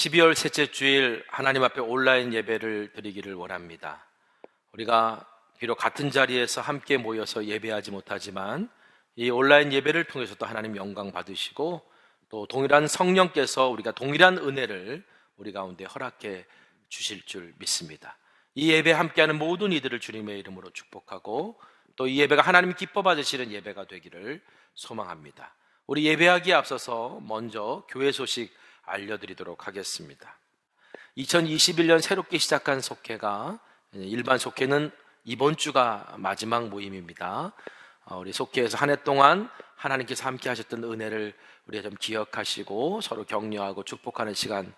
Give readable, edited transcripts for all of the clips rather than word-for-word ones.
12월 셋째 주일 하나님 앞에 온라인 예배를 드리기를 원합니다. 우리가 비록 같은 자리에서 함께 모여서 예배하지 못하지만 이 온라인 예배를 통해서 또 하나님 영광 받으시고 또 동일한 성령께서 우리가 동일한 은혜를 우리 가운데 허락해 주실 줄 믿습니다. 이 예배에 함께하는 모든 이들을 주님의 이름으로 축복하고 또 이 예배가 하나님 기뻐 받으시는 예배가 되기를 소망합니다. 우리 예배하기에 앞서서 먼저 교회 소식 알려드리도록 하겠습니다. 2021년 새롭게 시작한 속회가, 일반 속회는 이번 주가 마지막 모임입니다. 우리 속회에서 한 해 동안 하나님께서 함께 하셨던 은혜를 우리가 좀 기억하시고 서로 격려하고 축복하는 시간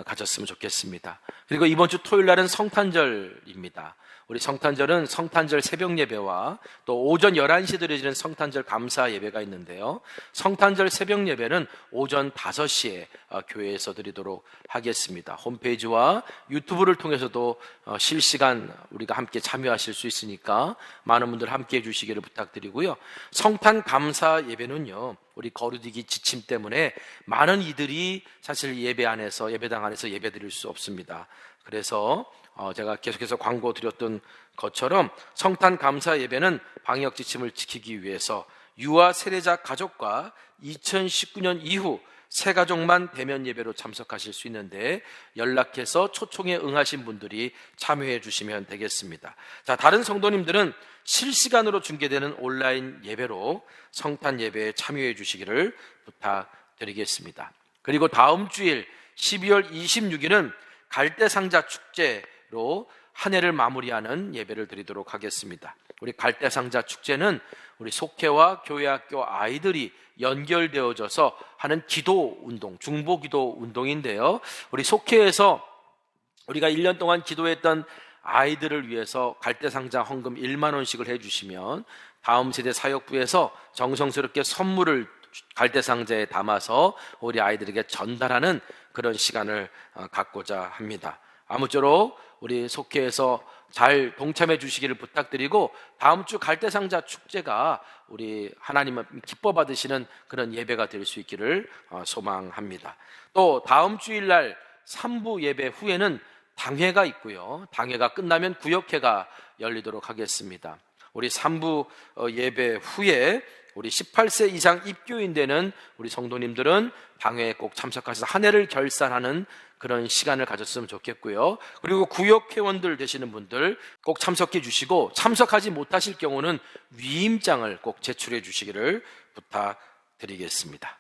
가졌으면 좋겠습니다. 그리고 이번 주 토요일 날은 성탄절입니다. 우리 성탄절은 성탄절 새벽 예배와 또 오전 11시에 드려지는 성탄절 감사 예배가 있는데요. 성탄절 새벽 예배는 오전 5시에 교회에서 드리도록 하겠습니다. 홈페이지와 유튜브를 통해서도 실시간 우리가 함께 참여하실 수 있으니까 많은 분들 함께 해주시기를 부탁드리고요. 성탄 감사 예배는요, 우리 거르디기 지침 때문에 많은 이들이 사실 예배당 안에서 예배 드릴 수 없습니다. 그래서 제가 계속해서 광고 드렸던 것처럼 성탄 감사 예배는 방역 지침을 지키기 위해서 유아 세례자 가족과 2019년 이후 새 가족만 대면 예배로 참석하실 수 있는데 연락해서 초청에 응하신 분들이 참여해 주시면 되겠습니다. 자, 다른 성도님들은 실시간으로 중계되는 온라인 예배로 성탄 예배에 참여해 주시기를 부탁드리겠습니다. 그리고 다음 주일 12월 26일은 갈대상자 축제로 한 해를 마무리하는 예배를 드리도록 하겠습니다. 우리 갈대상자 축제는 우리 속회와 교회학교 아이들이 연결되어져서 하는 기도 운동, 중보 기도 운동인데요. 우리 속회에서 우리가 1년 동안 기도했던 아이들을 위해서 갈대상자 헌금 1만 원씩을 해주시면 다음 세대 사역부에서 정성스럽게 선물을 갈대상자에 담아서 우리 아이들에게 전달하는 그런 시간을 갖고자 합니다. 아무쪼록 우리 속회에서 잘 동참해 주시기를 부탁드리고 다음 주 갈대상자 축제가 우리 하나님 기뻐 받으시는 그런 예배가 될 수 있기를 소망합니다. 또 다음 주일날 3부 예배 후에는 당회가 있고요. 당회가 끝나면 구역회가 열리도록 하겠습니다. 우리 3부 예배 후에 우리 18세 이상 입교인 되는 우리 성도님들은 당회에 꼭 참석하셔서 한 해를 결산하는 그런 시간을 가졌으면 좋겠고요. 그리고 구역회원들 되시는 분들 꼭 참석해 주시고 참석하지 못하실 경우는 위임장을 꼭 제출해 주시기를 부탁드리겠습니다.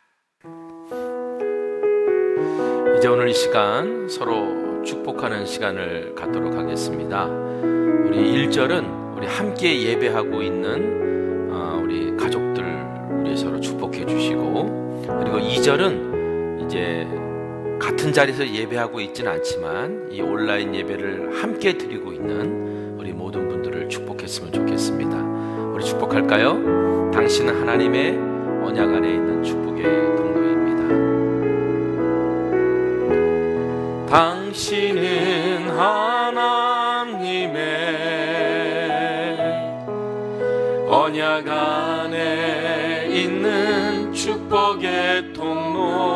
이제 오늘 이 시간 서로 축복하는 시간을 갖도록 하겠습니다. 우리 1절은 우리 함께 예배하고 있는 우리 가족들 우리 서로 축복해 주시고, 그리고 2절은 이제 같은 자리에서 예배하고 있지는 않지만 이 온라인 예배를 함께 드리고 있는 우리 모든 분들을 축복했으면 좋겠습니다. 우리 축복할까요? 당신은 하나님의 언약 안에 있는 축복의 통로입니다. 당신은 하나님의 언약 안에 있는 축복의 통로,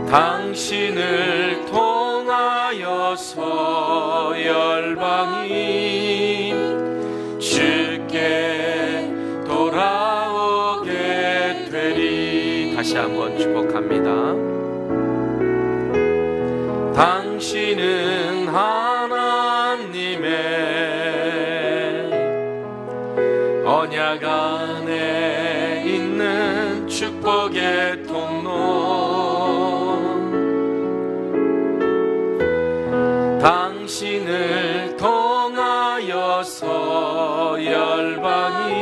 당신을 통하여서 열방이 주께 돌아오게 되리. 다시 한번 축복합니다. 당신은 하나님의 언약 안에 있는 축복의 통로, 당신을 통하여서 열방이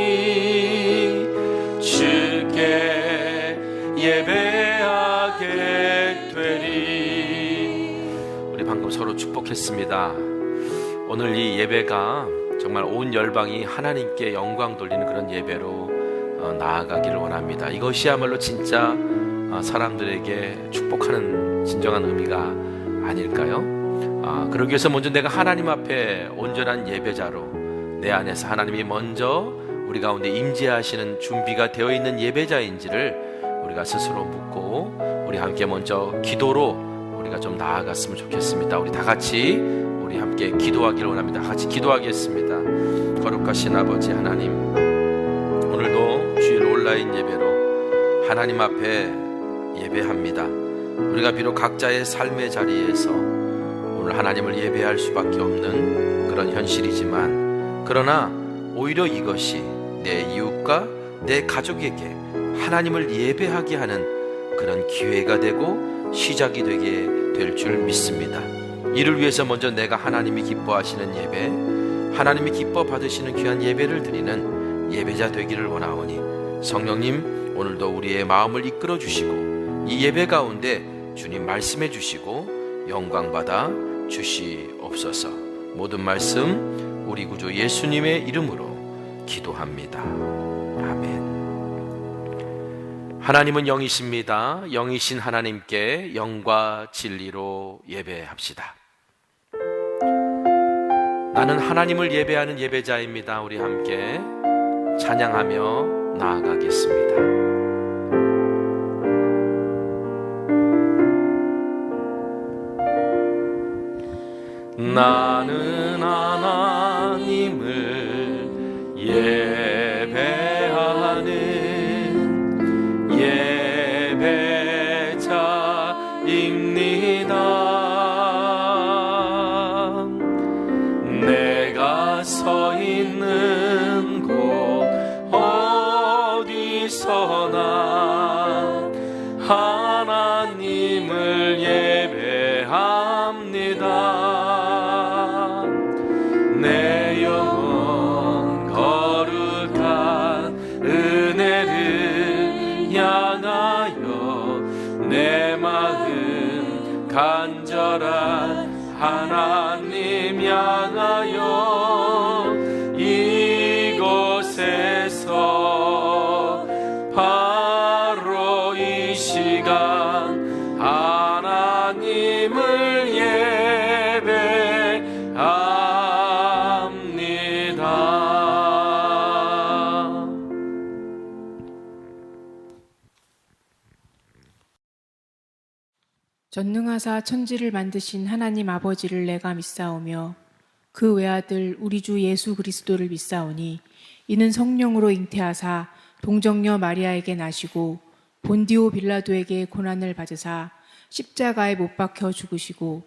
주께 예배하게 되리. 우리 방금 서로 축복했습니다. 오늘 이 예배가 정말 온 열방이 하나님께 영광 돌리는 그런 예배로 나아가기를 원합니다. 이것이야말로 진짜 사람들에게 축복하는 진정한 의미가 아닐까요? 그러기 위해서 먼저 내가 하나님 앞에 온전한 예배자로 내 안에서 하나님이 먼저 우리 가운데 임재하시는 준비가 되어 있는 예배자인지를 우리가 스스로 묻고 우리 함께 먼저 기도로 우리가 좀 나아갔으면 좋겠습니다. 우리 다 같이 우리 함께 기도하기를 원합니다. 같이 기도하겠습니다. 거룩하신 아버지 하나님, 오늘도 주일 온라인 예배로 하나님 앞에 예배합니다. 우리가 비록 각자의 삶의 자리에서 오늘 하나님을 예배할 수밖에 없는 그런 현실이지만, 그러나 오히려 이것이 내 이웃과 내 가족에게 하나님을 예배하게 하는 그런 기회가 되고 시작이 되게 될 줄 믿습니다. 이를 위해서 먼저 내가 하나님이 기뻐하시는 예배, 하나님이 기뻐 받으시는 귀한 예배를 드리는 예배자 되기를 원하오니, 성령님 오늘도 우리의 마음을 이끌어 주시고 이 예배 가운데 주님 말씀해 주시고 영광 받아 주시옵소서. 모든 말씀 우리 구주 예수님의 이름으로 기도합니다. 아멘. 하나님은 영이십니다. 영이신 하나님께 영과 진리로 예배합시다. 나는 하나님을 예배하는 예배자입니다. 우리 함께 찬양하며 나아가겠습니다. 나는 하나님을 예배하는 예배자입니다. 내가 서 있는 곳 어디서나 하나님을 예배합니다. 내 영혼 거룩한 은혜를 향하여 내 마음 간절한 하나님 향하여 이곳에서 바로 이 시간 하나님을 예배합니다. 전능하사 천지를 만드신 하나님 아버지를 내가 믿사오며 그 외아들 우리 주 예수 그리스도를 믿사오니, 이는 성령으로 잉태하사 동정녀 마리아에게 나시고 본디오 빌라도에게 고난을 받으사 십자가에 못 박혀 죽으시고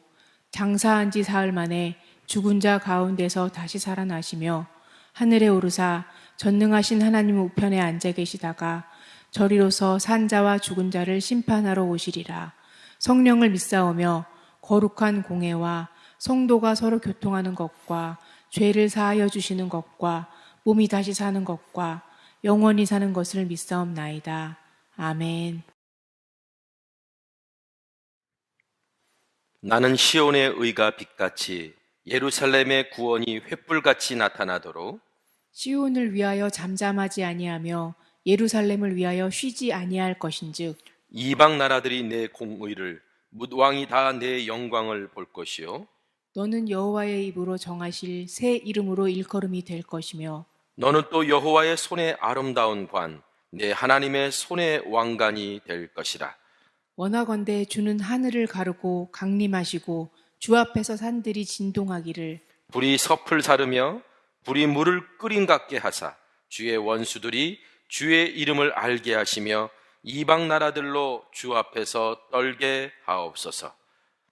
장사한 지 사흘 만에 죽은 자 가운데서 다시 살아나시며 하늘에 오르사 전능하신 하나님 우편에 앉아 계시다가 저리로서 산 자와 죽은 자를 심판하러 오시리라. 성령을 믿사오며 거룩한 공회와 성도가 서로 교통하는 것과 죄를 사하여 주시는 것과 몸이 다시 사는 것과 영원히 사는 것을 믿사옵나이다. 아멘. 나는 시온의 의가 빛같이 예루살렘의 구원이 횃불같이 나타나도록 시온을 위하여 잠잠하지 아니하며 예루살렘을 위하여 쉬지 아니할 것인즉, 이방 나라들이 내 공의를, 뭇왕이 다 내 영광을 볼 것이요 너는 여호와의 입으로 정하실 새 이름으로 일컬음이 될 것이며, 너는 또 여호와의 손의 아름다운 관, 내 하나님의 손의 왕관이 될 것이라. 원하건대 주는 하늘을 가르고 강림하시고 주 앞에서 산들이 진동하기를, 불이 섭을 사르며 불이 물을 끓인 같게 하사 주의 원수들이 주의 이름을 알게 하시며 이방 나라들로 주 앞에서 떨게 하옵소서.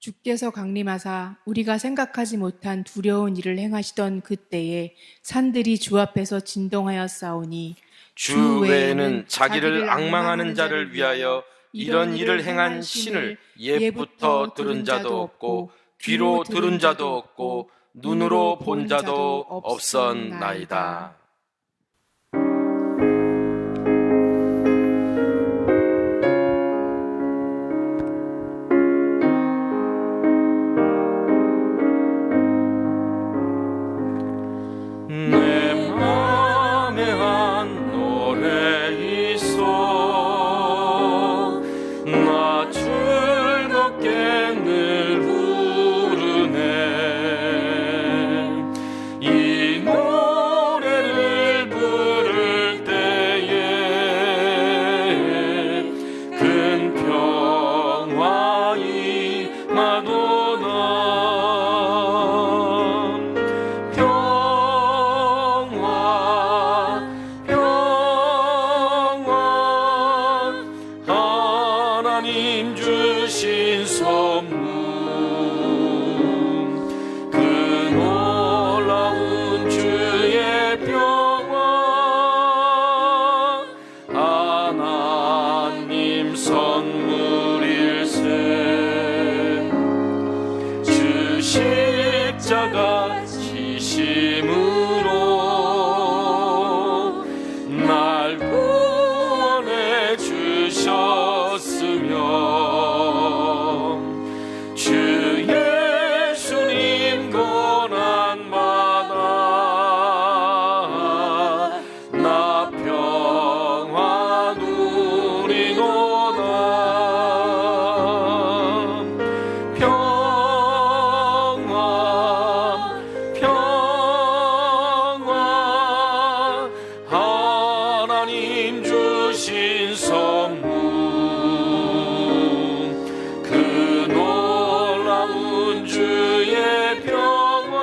주께서 강림하사 우리가 생각하지 못한 두려운 일을 행하시던 그때에 산들이 주 앞에서 진동하여 싸우니, 주 외에는 자기를 앙망하는 자를 위하여 이런 일을 행한 신을 옛부터 들은 자도 없고 귀로 들은 자도 없고 눈으로 본 자도 없었나이다. 내 맘에 한 노래 있어 나 즐겁게 늘 부르네. 이 노래를 십자가 지심으로 날 구원해 주셨으며 주 예수님 고난마다 나 평화 누리노다. 평화 평화 하나님 주신 선물 그 놀라운 주의 평화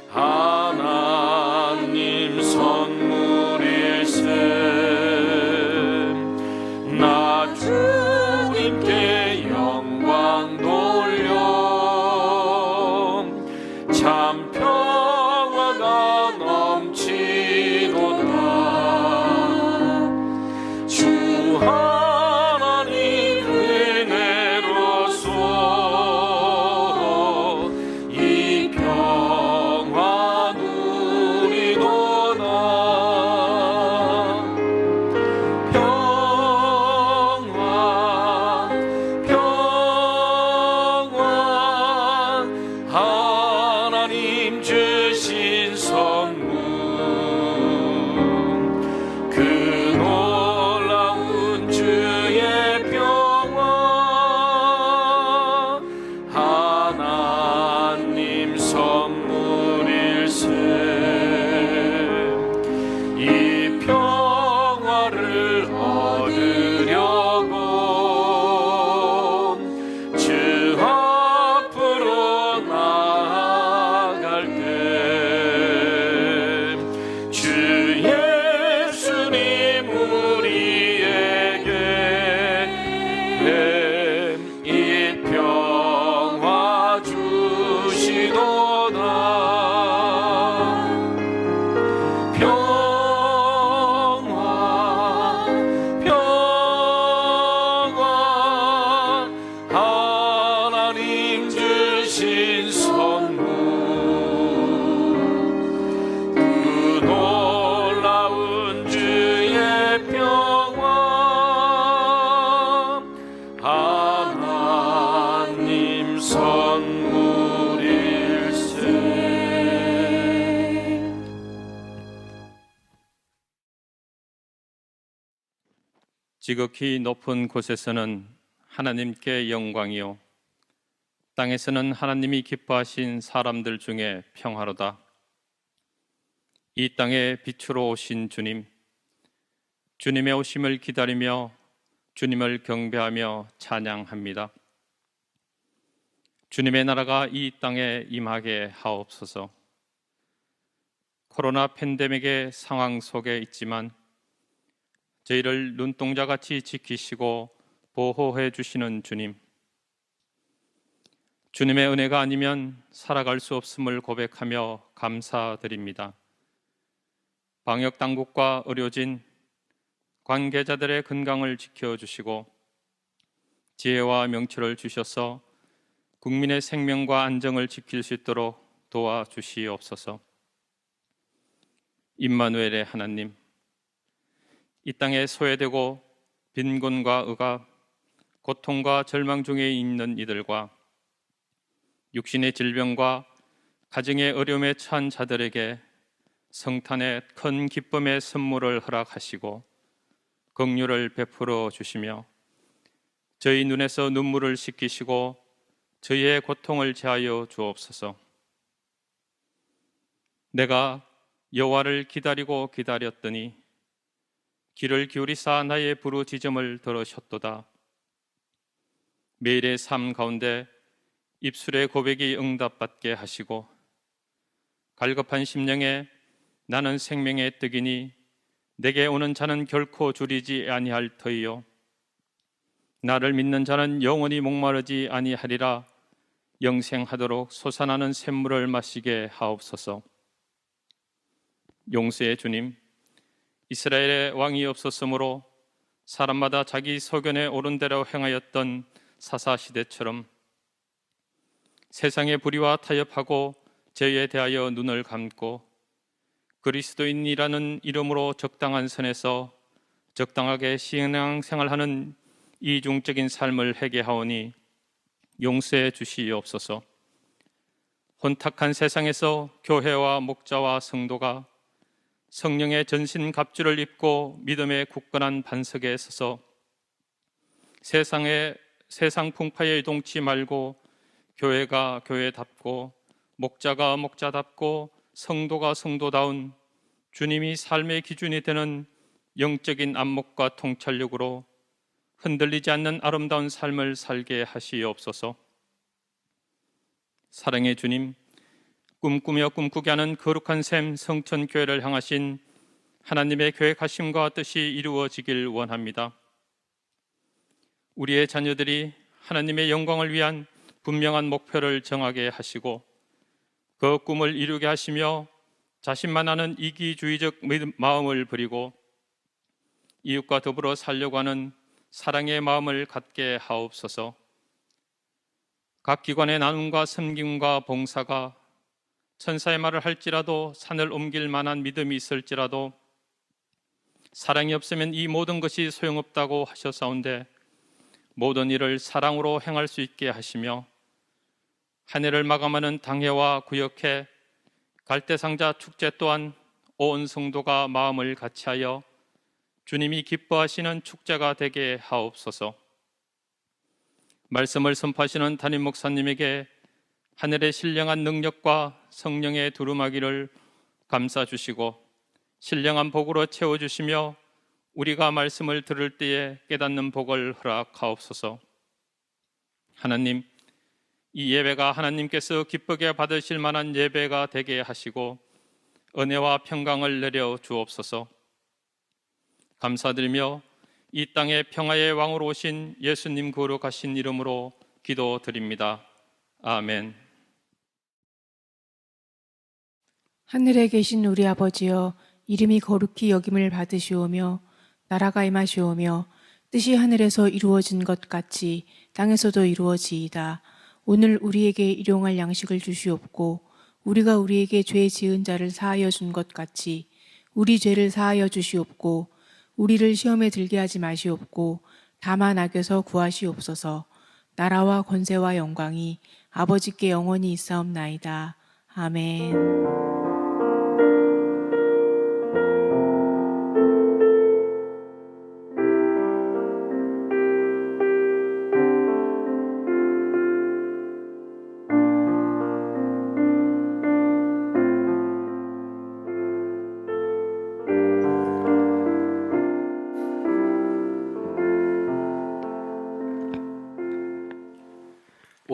하나님 선물일세. 나 주님께 영광 돌려 참 평화가 넘치도다. 주 하나님 은혜로서 이 평화 누리도다. 평화 평화 하나님 주신 선물 그 놀라운 주의 평화 하나님 선물일세. 이 평화를 얻으려고 주 앞으로 나아갈 때 주 예수님 우리에게 이 평화 주시도다. 평화 평화 하나님 주신 선물 그 놀라운 주의 평화 하나님 선물일세. 지극히 높은 곳에서는 하나님께 영광이요 땅에서는 하나님이 기뻐하신 사람들 중에 평화로다. 이 땅에 빛으로 오신 주님, 주님의 오심을 기다리며 주님을 경배하며 찬양합니다. 주님의 나라가 이 땅에 임하게 하옵소서. 코로나 팬데믹의 상황 속에 있지만 저희를 눈동자같이 지키시고 보호해 주시는 주님, 주님의 은혜가 아니면 살아갈 수 없음을 고백하며 감사드립니다. 방역 당국과 의료진, 관계자들의 건강을 지켜주시고 지혜와 명철을 주셔서 국민의 생명과 안정을 지킬 수 있도록 도와주시옵소서. 임마누엘의 하나님, 이 땅에 소외되고 빈곤과 억압, 고통과 절망 중에 있는 이들과 육신의 질병과 가정의 어려움에 처한 자들에게 성탄의 큰 기쁨의 선물을 허락하시고 긍휼을 베풀어 주시며 저희 눈에서 눈물을 씻기시고 저희의 고통을 제하여 주옵소서. 내가 여호와를 기다리고 기다렸더니 귀를 기울이사 나의 부르짖음을 들으셨도다. 매일의 삶 가운데 입술의 고백이 응답받게 하시고 갈급한 심령에 나는 생명의 떡이니 내게 오는 자는 결코 줄이지 아니할 터이요 나를 믿는 자는 영원히 목마르지 아니하리라. 영생하도록 솟아나는 샘물을 마시게 하옵소서. 용서의 주님, 이스라엘의 왕이 없었으므로 사람마다 자기 소견에 옳은 대로 행하였던 사사시대처럼 세상의 불의와 타협하고 죄에 대하여 눈을 감고 그리스도인이라는 이름으로 적당한 선에서 적당하게 신앙생활하는 이중적인 삶을 회개하오니 용서해 주시옵소서. 혼탁한 세상에서 교회와 목자와 성도가 성령의 전신갑주를 입고 믿음의 굳건한 반석에 서서 세상 풍파에 요동치 말고 교회가 교회답고 목자가 목자답고 성도가 성도다운 주님이 삶의 기준이 되는 영적인 안목과 통찰력으로 흔들리지 않는 아름다운 삶을 살게 하시옵소서. 사랑의 주님, 꿈꾸며 꿈꾸게 하는 거룩한 샘 성천교회를 향하신 하나님의 계획하심과 뜻이 이루어지길 원합니다. 우리의 자녀들이 하나님의 영광을 위한 분명한 목표를 정하게 하시고 그 꿈을 이루게 하시며 자신만 아는 이기주의적 마음을 버리고 이웃과 더불어 살려고 하는 사랑의 마음을 갖게 하옵소서. 각 기관의 나눔과 섬김과 봉사가 천사의 말을 할지라도 산을 옮길 만한 믿음이 있을지라도 사랑이 없으면 이 모든 것이 소용없다고 하셨사온데 모든 일을 사랑으로 행할 수 있게 하시며 한 해를 마감하는 당회와 구역회 갈대상자 축제 또한 온 성도가 마음을 같이하여 주님이 기뻐하시는 축제가 되게 하옵소서. 말씀을 선포하시는 담임 목사님에게 하늘의 신령한 능력과 성령의 두루마기를 감싸 주시고 신령한 복으로 채워주시며 우리가 말씀을 들을 때에 깨닫는 복을 허락하옵소서. 하나님, 이 예배가 하나님께서 기쁘게 받으실 만한 예배가 되게 하시고 은혜와 평강을 내려 주옵소서. 감사드리며 이 땅의 평화의 왕으로 오신 예수님 거룩하신 이름으로 기도드립니다. 아멘. 하늘에 계신 우리 아버지여, 이름이 거룩히 여김을 받으시오며 나라가 임하시오며 뜻이 하늘에서 이루어진 것 같이 땅에서도 이루어지이다. 오늘 우리에게 일용할 양식을 주시옵고 우리가 우리에게 죄 지은 자를 사하여 준 것 같이 우리 죄를 사하여 주시옵고 우리를 시험에 들게 하지 마시옵고 다만 악에서 구하시옵소서. 나라와 권세와 영광이 아버지께 영원히 있사옵나이다. 아멘.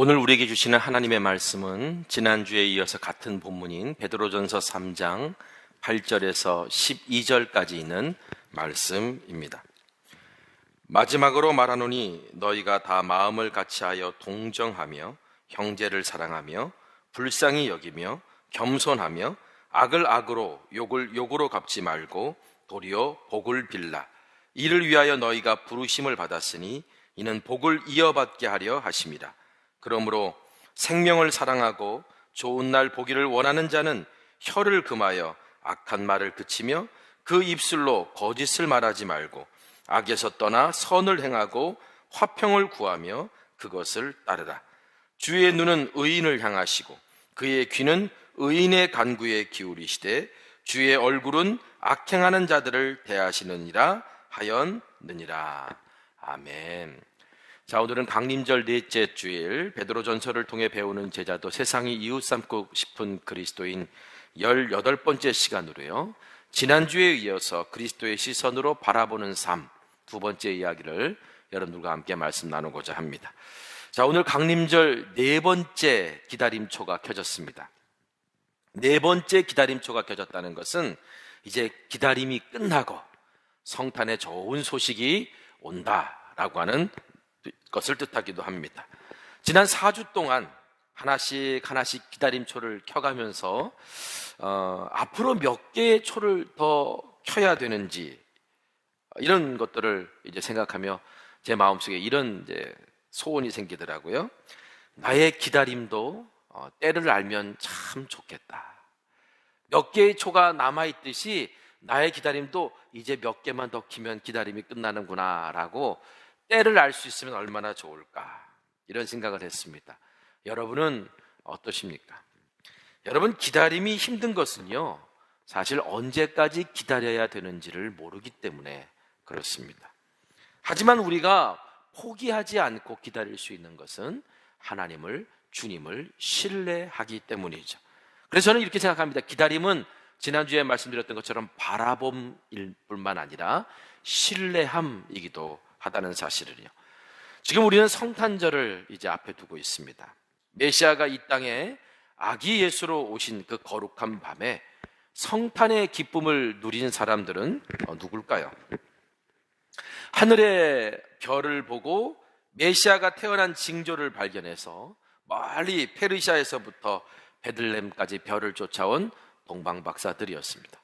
오늘 우리에게 주시는 하나님의 말씀은 지난주에 이어서 같은 본문인 베드로전서 3장 8절에서 12절까지 있는 말씀입니다. 마지막으로 말하노니 너희가 다 마음을 같이하여 동정하며 형제를 사랑하며 불쌍히 여기며 겸손하며 악을 악으로 욕을 욕으로 갚지 말고 도리어 복을 빌라. 이를 위하여 너희가 부르심을 받았으니 이는 복을 이어받게 하려 하심이라. 그러므로 생명을 사랑하고 좋은 날 보기를 원하는 자는 혀를 금하여 악한 말을 그치며 그 입술로 거짓을 말하지 말고 악에서 떠나 선을 행하고 화평을 구하며 그것을 따르라. 주의 눈은 의인을 향하시고 그의 귀는 의인의 간구에 기울이시되 주의 얼굴은 악행하는 자들을 대하시느니라 하였느니라. 아멘. 자, 오늘은 강림절 넷째 주일 베드로전서를 통해 배우는 제자도 세상이 이웃 삼고 싶은 그리스도인 18번째 시간으로요, 지난주에 이어서 그리스도의 시선으로 바라보는 삶 두 번째 이야기를 여러분들과 함께 말씀 나누고자 합니다. 자, 오늘 강림절 네 번째 기다림초가 켜졌습니다. 네 번째 기다림초가 켜졌다는 것은 이제 기다림이 끝나고 성탄의 좋은 소식이 온다라고 하는 것을 뜻하기도 합니다. 지난 4주 동안 하나씩 기다림초를 켜가면서 앞으로 몇 개의 초를 더 켜야 되는지 이런 것들을 이제 생각하며 제 마음속에 이런 이제 소원이 생기더라고요. 나의 기다림도 때를 알면 참 좋겠다. 몇 개의 초가 남아있듯이 나의 기다림도 이제 몇 개만 더 키면 기다림이 끝나는구나 라고 때를 알 수 있으면 얼마나 좋을까, 이런 생각을 했습니다. 여러분은 어떠십니까? 여러분, 기다림이 힘든 것은요, 사실 언제까지 기다려야 되는지를 모르기 때문에 그렇습니다. 하지만 우리가 포기하지 않고 기다릴 수 있는 것은 하나님을, 주님을 신뢰하기 때문이죠. 그래서 저는 이렇게 생각합니다. 기다림은 지난주에 말씀드렸던 것처럼 바라봄일 뿐만 아니라 신뢰함이기도 하다는 사실을요. 지금 우리는 성탄절을 이제 앞에 두고 있습니다. 메시아가 이 땅에 아기 예수로 오신 그 거룩한 밤에 성탄의 기쁨을 누린 사람들은 누굴까요? 하늘의 별을 보고 메시아가 태어난 징조를 발견해서 멀리 페르시아에서부터 베들레헴까지 별을 쫓아온 동방박사들이었습니다.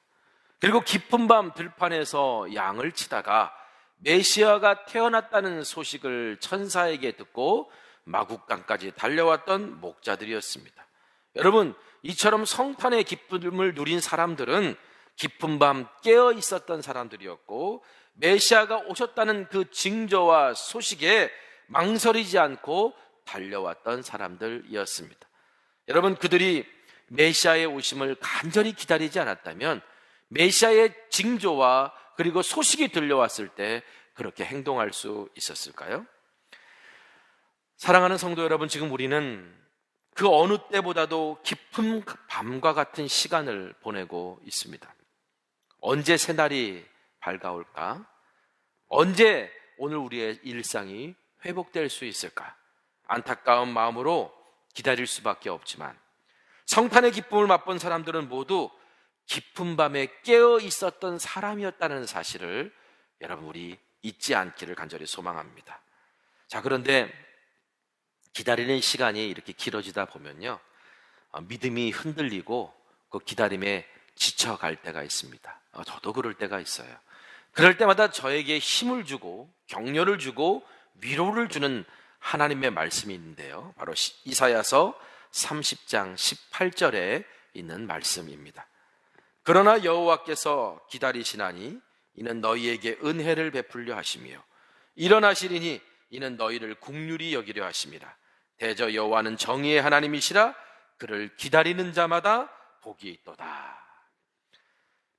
그리고 깊은 밤 들판에서 양을 치다가 메시아가 태어났다는 소식을 천사에게 듣고 마국간까지 달려왔던 목자들이었습니다. 여러분, 이처럼 성탄의 기쁨을 누린 사람들은 깊은 밤 깨어 있었던 사람들이었고, 메시아가 오셨다는 그 징조와 소식에 망설이지 않고 달려왔던 사람들이었습니다. 여러분, 그들이 메시아의 오심을 간절히 기다리지 않았다면 메시아의 징조와 그리고 소식이 들려왔을 때 그렇게 행동할 수 있었을까요? 사랑하는 성도 여러분, 지금 우리는 그 어느 때보다도 깊은 밤과 같은 시간을 보내고 있습니다. 언제 새날이 밝아올까? 언제 오늘 우리의 일상이 회복될 수 있을까? 안타까운 마음으로 기다릴 수밖에 없지만, 성탄의 기쁨을 맛본 사람들은 모두 깊은 밤에 깨어 있었던 사람이었다는 사실을 여러분, 우리 잊지 않기를 간절히 소망합니다. 자, 그런데 기다리는 시간이 이렇게 길어지다 보면요, 믿음이 흔들리고 그 기다림에 지쳐갈 때가 있습니다. 저도 그럴 때가 있어요. 그럴 때마다 저에게 힘을 주고 격려를 주고 위로를 주는 하나님의 말씀이 있는데요, 바로 이사야서 30장 18절에 있는 말씀입니다. 그러나 여호와께서 기다리시나니 이는 너희에게 은혜를 베풀려 하시며 일어나시리니 이는 너희를 긍휼히 여기려 하심이라. 대저 여호와는 정의의 하나님이시라. 그를 기다리는 자마다 복이 있도다.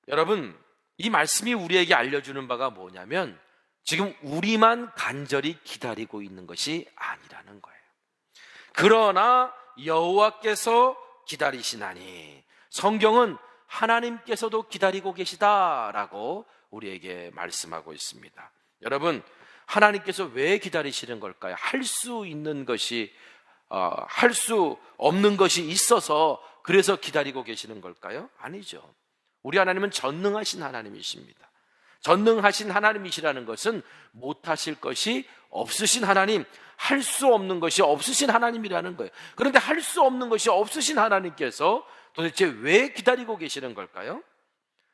여러분, 이 말씀이 우리에게 알려주는 바가 뭐냐면 지금 우리만 간절히 기다리고 있는 것이 아니라는 거예요. 그러나 여호와께서 기다리시나니, 성경은 하나님께서도 기다리고 계시다라고 우리에게 말씀하고 있습니다. 여러분, 하나님께서 왜 기다리시는 걸까요? 할 수 있는 것이 할 수 없는 것이 있어서 그래서 기다리고 계시는 걸까요? 아니죠. 우리 하나님은 전능하신 하나님이십니다. 전능하신 하나님이시라는 것은 못하실 것이 없으신 하나님, 할 수 없는 것이 없으신 하나님이라는 거예요. 그런데 할 수 없는 것이 없으신 하나님께서 도대체 왜 기다리고 계시는 걸까요?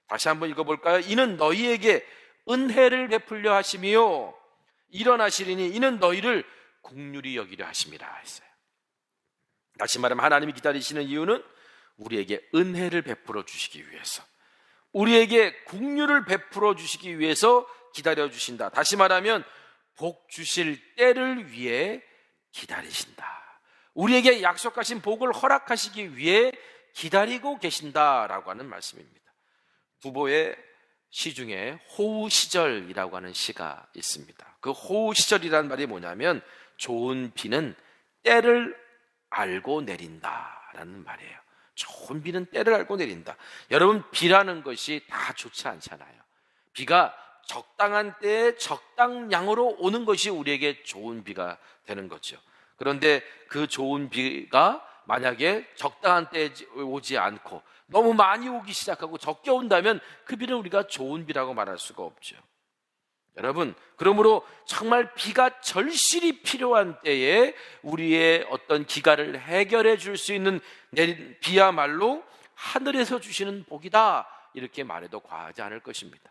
다시 한번 읽어볼까요? 이는 너희에게 은혜를 베풀려 하시며 일어나시리니 이는 너희를 긍휼히 여기려 하심이라 했어요. 다시 말하면 하나님이 기다리시는 이유는 우리에게 은혜를 베풀어 주시기 위해서, 우리에게 긍휼을 베풀어 주시기 위해서 기다려 주신다. 다시 말하면 복 주실 때를 위해 기다리신다. 우리에게 약속하신 복을 허락하시기 위해 기다리고 계신다라고 하는 말씀입니다. 두보의 시 중에 호우 시절이라고 하는 시가 있습니다. 그 호우 시절이라는 말이 뭐냐면 좋은 비는 때를 알고 내린다라는 말이에요. 좋은 비는 때를 알고 내린다. 여러분, 비라는 것이 다 좋지 않잖아요. 비가 적당한 때에 적당량으로 오는 것이 우리에게 좋은 비가 되는 거죠. 그런데 그 좋은 비가 만약에 적당한 때에 오지 않고 너무 많이 오기 시작하고 적게 온다면 그 비는 우리가 좋은 비라고 말할 수가 없죠. 여러분, 그러므로 정말 비가 절실히 필요한 때에 우리의 어떤 기가를 해결해 줄 수 있는 내린 비야말로 하늘에서 주시는 복이다, 이렇게 말해도 과하지 않을 것입니다.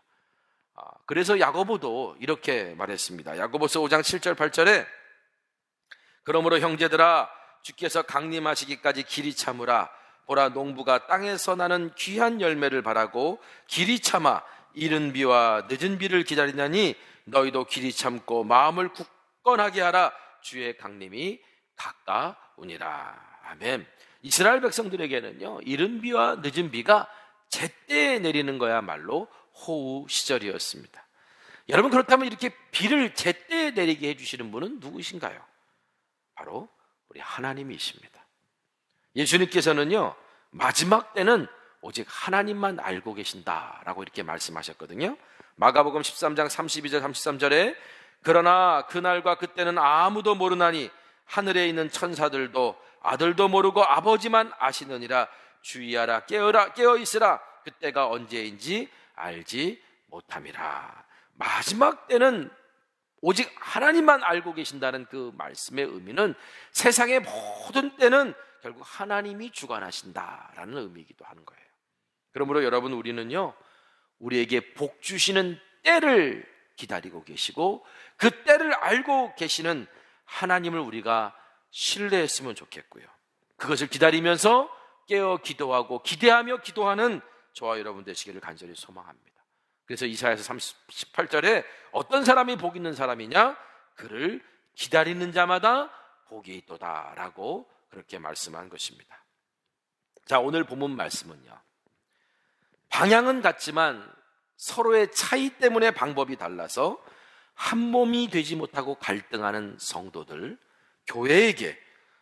그래서 야고보도 이렇게 말했습니다. 야고보서 5장 7절 8절에 그러므로 형제들아 주께서 강림하시기까지 길이 참으라. 보라, 농부가 땅에서 나는 귀한 열매를 바라고 길이 참아 이른 비와 늦은 비를 기다리나니 너희도 길이 참고 마음을 굳건하게 하라. 주의 강림이 가까우니라. 아멘. 이스라엘 백성들에게는요, 이른 비와 늦은 비가 제때에 내리는 거야말로 호우 시절이었습니다. 여러분, 그렇다면 이렇게 비를 제때에 내리게 해주시는 분은 누구신가요? 바로 우리 하나님이십니다. 예수님께서는요, 마지막 때는 오직 하나님만 알고 계신다라고 이렇게 말씀하셨거든요. 마가복음 13장 32절 33절에 그러나 그날과 그때는 아무도 모르나니 하늘에 있는 천사들도 아들도 모르고 아버지만 아시느니라. 주의하라, 깨어라, 깨어 있으라. 그때가 언제인지 알지 못함이라. 마지막 때는 오직 하나님만 알고 계신다는 그 말씀의 의미는 세상의 모든 때는 결국 하나님이 주관하신다라는 의미이기도 하는 거예요. 그러므로 여러분, 우리는요, 우리에게 복 주시는 때를 기다리고 계시고 그 때를 알고 계시는 하나님을 우리가 신뢰했으면 좋겠고요. 그것을 기다리면서 깨어 기도하고 기대하며 기도하는 저와 여러분 되시기를 간절히 소망합니다. 그래서 이사야서 38절에 어떤 사람이 복 있는 사람이냐? 그를 기다리는 자마다 복이 있도다라고 그렇게 말씀한 것입니다. 자, 오늘 본문 말씀은요, 방향은 같지만 서로의 차이 때문에 방법이 달라서 한 몸이 되지 못하고 갈등하는 성도들, 교회에게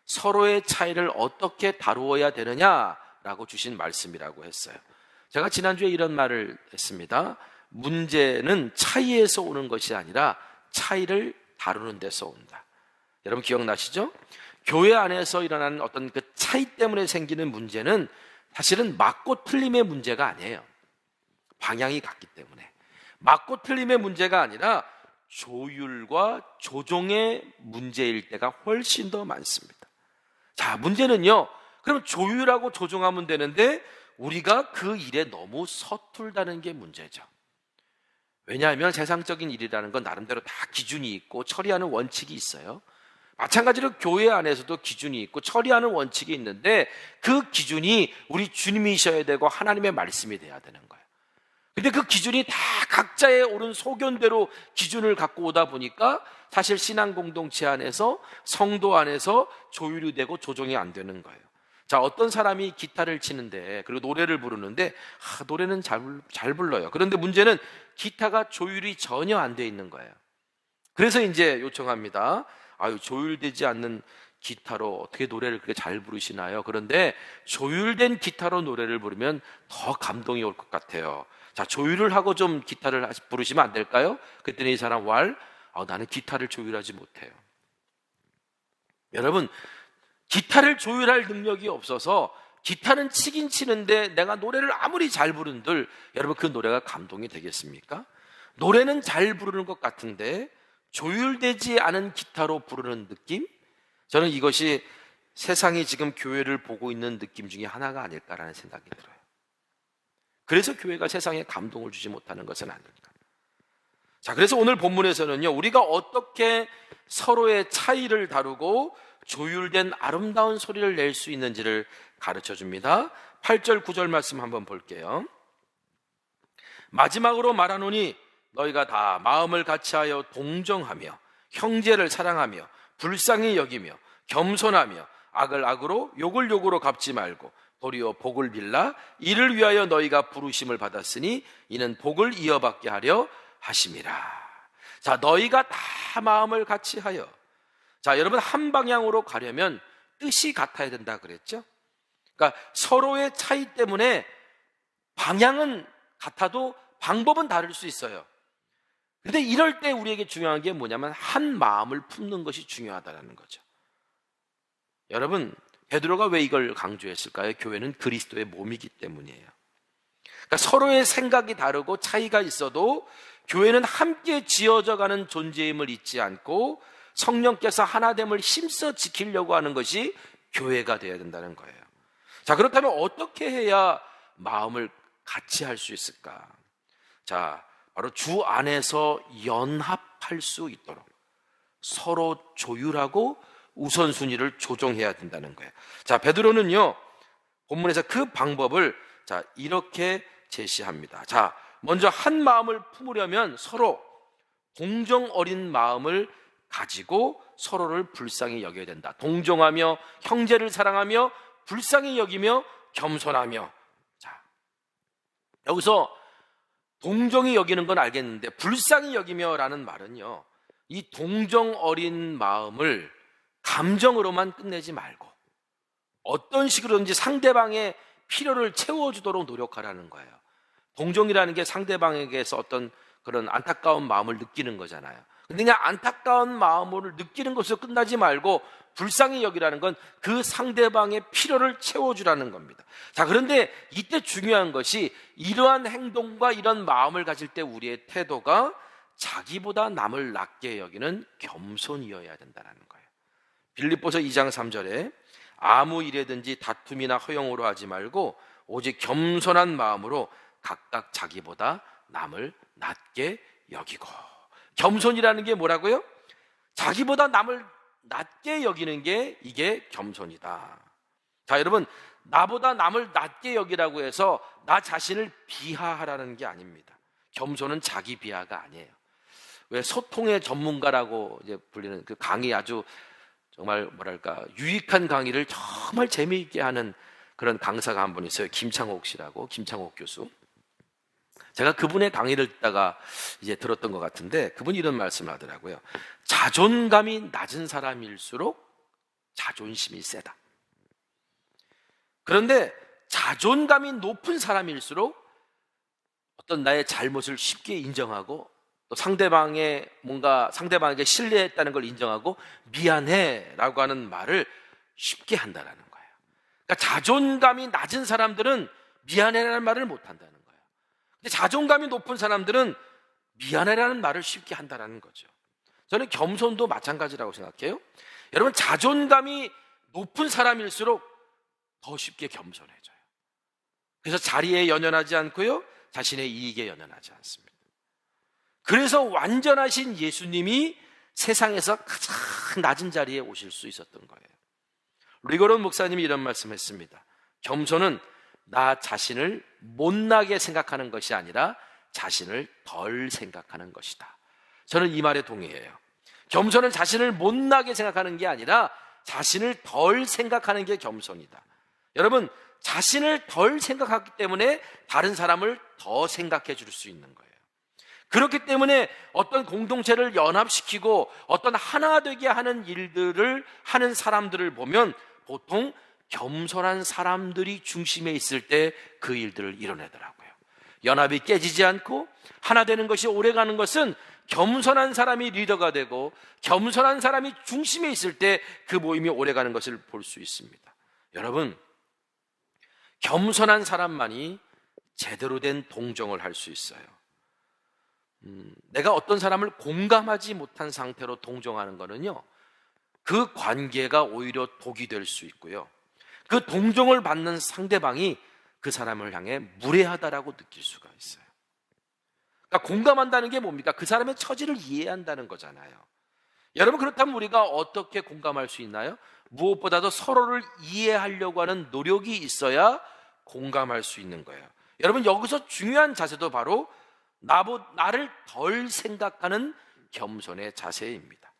서로의 차이를 어떻게 다루어야 되느냐라고 주신 말씀이라고 했어요. 제가 지난주에 이런 말을 했습니다. 문제는 차이에서 오는 것이 아니라 차이를 다루는 데서 온다. 여러분 기억나시죠? 교회 안에서 일어나는 어떤 그 차이 때문에 생기는 문제는 사실은 맞고 틀림의 문제가 아니에요. 방향이 같기 때문에. 맞고 틀림의 문제가 아니라 조율과 조종의 문제일 때가 훨씬 더 많습니다. 자, 문제는요, 그럼 조율하고 조종하면 되는데 우리가 그 일에 너무 서툴다는 게 문제죠. 왜냐하면 세상적인 일이라는 건 나름대로 다 기준이 있고 처리하는 원칙이 있어요. 마찬가지로 교회 안에서도 기준이 있고 처리하는 원칙이 있는데 그 기준이 우리 주님이셔야 되고 하나님의 말씀이 돼야 되는 거예요. 근데 그 기준이 다 각자의 옳은 소견대로 기준을 갖고 오다 보니까 사실 신앙 공동체 안에서 성도 안에서 조율이 되고 조정이 안 되는 거예요. 자, 어떤 사람이 기타를 치는데 그리고 노래를 부르는데 노래는 잘 불러요. 그런데 문제는 기타가 조율이 전혀 안 돼 있는 거예요. 그래서 이제 요청합니다. 조율되지 않는 기타로 어떻게 노래를 그렇게 잘 부르시나요? 그런데 조율된 기타로 노래를 부르면 더 감동이 올 것 같아요. 자, 조율을 하고 좀 기타를 부르시면 안 될까요? 그랬더니 이 사람 나는 기타를 조율하지 못해요. 여러분, 기타를 조율할 능력이 없어서 기타는 치긴 치는데 내가 노래를 아무리 잘 부른들 여러분 그 노래가 감동이 되겠습니까? 노래는 잘 부르는 것 같은데 조율되지 않은 기타로 부르는 느낌? 저는 이것이 세상이 지금 교회를 보고 있는 느낌 중에 하나가 아닐까라는 생각이 들어요. 그래서 교회가 세상에 감동을 주지 못하는 것은 아닐까. 자, 그래서 오늘 본문에서는요, 우리가 어떻게 서로의 차이를 다루고 조율된 아름다운 소리를 낼 수 있는지를 가르쳐 줍니다. 8절 9절 말씀 한번 볼게요. 마지막으로 말하노니 너희가 다 마음을 같이하여 동정하며 형제를 사랑하며 불쌍히 여기며 겸손하며 악을 악으로 욕을 욕으로 갚지 말고 도리어 복을 빌라 이를 위하여 너희가 부르심을 받았으니 이는 복을 이어받게 하려 하심이라. 자, 너희가 다 마음을 같이하여. 자, 여러분 한 방향으로 가려면 뜻이 같아야 된다 그랬죠? 그러니까 서로의 차이 때문에 방향은 같아도 방법은 다를 수 있어요. 근데 이럴 때 우리에게 중요한 게 뭐냐면 한 마음을 품는 것이 중요하다는 거죠. 여러분, 베드로가 왜 이걸 강조했을까요? 교회는 그리스도의 몸이기 때문이에요. 그러니까 서로의 생각이 다르고 차이가 있어도 교회는 함께 지어져가는 존재임을 잊지 않고 성령께서 하나됨을 힘써 지키려고 하는 것이 교회가 되어야 된다는 거예요. 자, 그렇다면 어떻게 해야 마음을 같이 할 수 있을까? 자, 바로 주 안에서 연합할 수 있도록 서로 조율하고 우선순위를 조정해야 된다는 거예요. 자, 베드로는요, 본문에서 그 방법을 자, 이렇게 제시합니다. 자, 먼저 한 마음을 품으려면 서로 동정 어린 마음을 가지고 서로를 불쌍히 여겨야 된다. 동정하며 형제를 사랑하며 불쌍히 여기며 겸손하며. 자, 여기서 동정이 여기는 건 알겠는데 불쌍히 여기며라는 말은요, 이 동정 어린 마음을 감정으로만 끝내지 말고 어떤 식으로든지 상대방의 필요를 채워주도록 노력하라는 거예요. 동정이라는 게 상대방에게서 어떤 그런 안타까운 마음을 느끼는 거잖아요. 근데 그냥 안타까운 마음을 느끼는 것으로 끝나지 말고 불쌍히 여기라는 건 그 상대방의 필요를 채워주라는 겁니다. 자, 그런데 이때 중요한 것이 이러한 행동과 이런 마음을 가질 때 우리의 태도가 자기보다 남을 낮게 여기는 겸손이어야 된다는 거예요. 빌립보서 2장 3절에 아무 일에든지 다툼이나 허용으로 하지 말고 오직 겸손한 마음으로 각각 자기보다 남을 낮게 여기고. 겸손이라는 게 뭐라고요? 자기보다 남을 낮게 여기는 게 이게 겸손이다. 자, 여러분, 나보다 남을 낮게 여기라고 해서 나 자신을 비하하라는 게 아닙니다. 겸손은 자기 비하가 아니에요. 왜 소통의 전문가라고 이제 불리는 그 강의, 아주 정말 뭐랄까 유익한 강의를 정말 재미있게 하는 그런 강사가 한 분 있어요. 김창옥 씨라고, 김창옥 교수. 제가 그분의 강의를 듣다가 이제 들었던 것 같은데 그분이 이런 말씀을 하더라고요. 자존감이 낮은 사람일수록 자존심이 세다. 그런데 자존감이 높은 사람일수록 어떤 나의 잘못을 쉽게 인정하고 또 상대방의 뭔가 상대방에게 신뢰했다는 걸 인정하고 미안해 라고 하는 말을 쉽게 한다는 거예요. 그러니까 자존감이 낮은 사람들은 미안해라는 말을 못 한다는 거예요. 근데 자존감이 높은 사람들은 미안해라는 말을 쉽게 한다는 거죠. 저는 겸손도 마찬가지라고 생각해요. 여러분, 자존감이 높은 사람일수록 더 쉽게 겸손해져요. 그래서 자리에 연연하지 않고요, 자신의 이익에 연연하지 않습니다. 그래서 완전하신 예수님이 세상에서 가장 낮은 자리에 오실 수 있었던 거예요. 리거론 목사님이 이런 말씀했습니다. 겸손은 나 자신을 못나게 생각하는 것이 아니라 자신을 덜 생각하는 것이다. 저는 이 말에 동의해요. 겸손은 자신을 못나게 생각하는 게 아니라 자신을 덜 생각하는 게 겸손이다. 여러분, 자신을 덜 생각하기 때문에 다른 사람을 더 생각해 줄 수 있는 거예요. 그렇기 때문에 어떤 공동체를 연합시키고 어떤 하나 되게 하는 일들을 하는 사람들을 보면 보통 겸손한 사람들이 중심에 있을 때 그 일들을 이뤄내더라고요. 연합이 깨지지 않고 하나 되는 것이 오래가는 것은 겸손한 사람이 리더가 되고 겸손한 사람이 중심에 있을 때 그 모임이 오래가는 것을 볼 수 있습니다. 여러분, 겸손한 사람만이 제대로 된 동정을 할 수 있어요. 내가 어떤 사람을 공감하지 못한 상태로 동정하는 거는요, 그 관계가 오히려 독이 될 수 있고요, 그 동정을 받는 상대방이 그 사람을 향해 무례하다라고 느낄 수가 있어요. 그러니까 공감한다는 게 뭡니까? 그 사람의 처지를 이해한다는 거잖아요. 여러분, 그렇다면 우리가 어떻게 공감할 수 있나요? 무엇보다도 서로를 이해하려고 하는 노력이 있어야 공감할 수 있는 거예요. 여러분, 여기서 중요한 자세도 바로 나를 덜 생각하는 겸손의 자세입니다.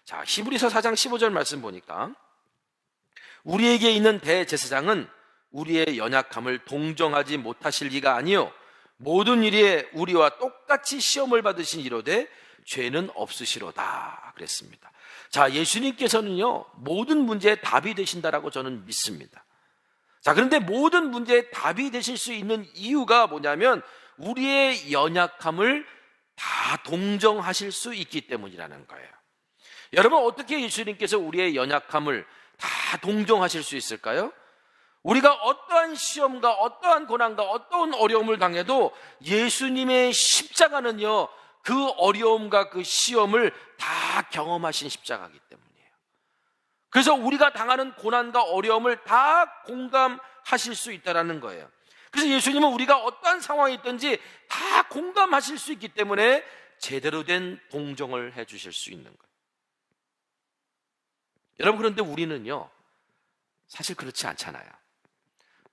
자, 히브리서 4장 15절 말씀 보니까 우리에게 있는 대제사장은 우리의 연약함을 동정하지 못하실 리가 아니요 모든 일에 우리와 똑같이 시험을 받으신 이로되 죄는 없으시로다 그랬습니다. 자, 예수님께서는요 모든 문제의 답이 되신다라고 저는 믿습니다. 자, 그런데 모든 문제의 답이 되실 수 있는 이유가 뭐냐면 우리의 연약함을 다 동정하실 수 있기 때문이라는 거예요. 여러분, 어떻게 예수님께서 우리의 연약함을 다 동정하실 수 있을까요? 우리가 어떠한 시험과 어떠한 고난과 어떠한 어려움을 당해도 예수님의 십자가는요 그 어려움과 그 시험을 다 경험하신 십자가이기 때문이에요. 그래서 우리가 당하는 고난과 어려움을 다 공감하실 수 있다는 거예요. 그래서 예수님은 우리가 어떠한 상황이 있든지 다 공감하실 수 있기 때문에 제대로 된 동정을 해주실 수 있는 거예요. 여러분, 그런데 우리는요, 사실 그렇지 않잖아요.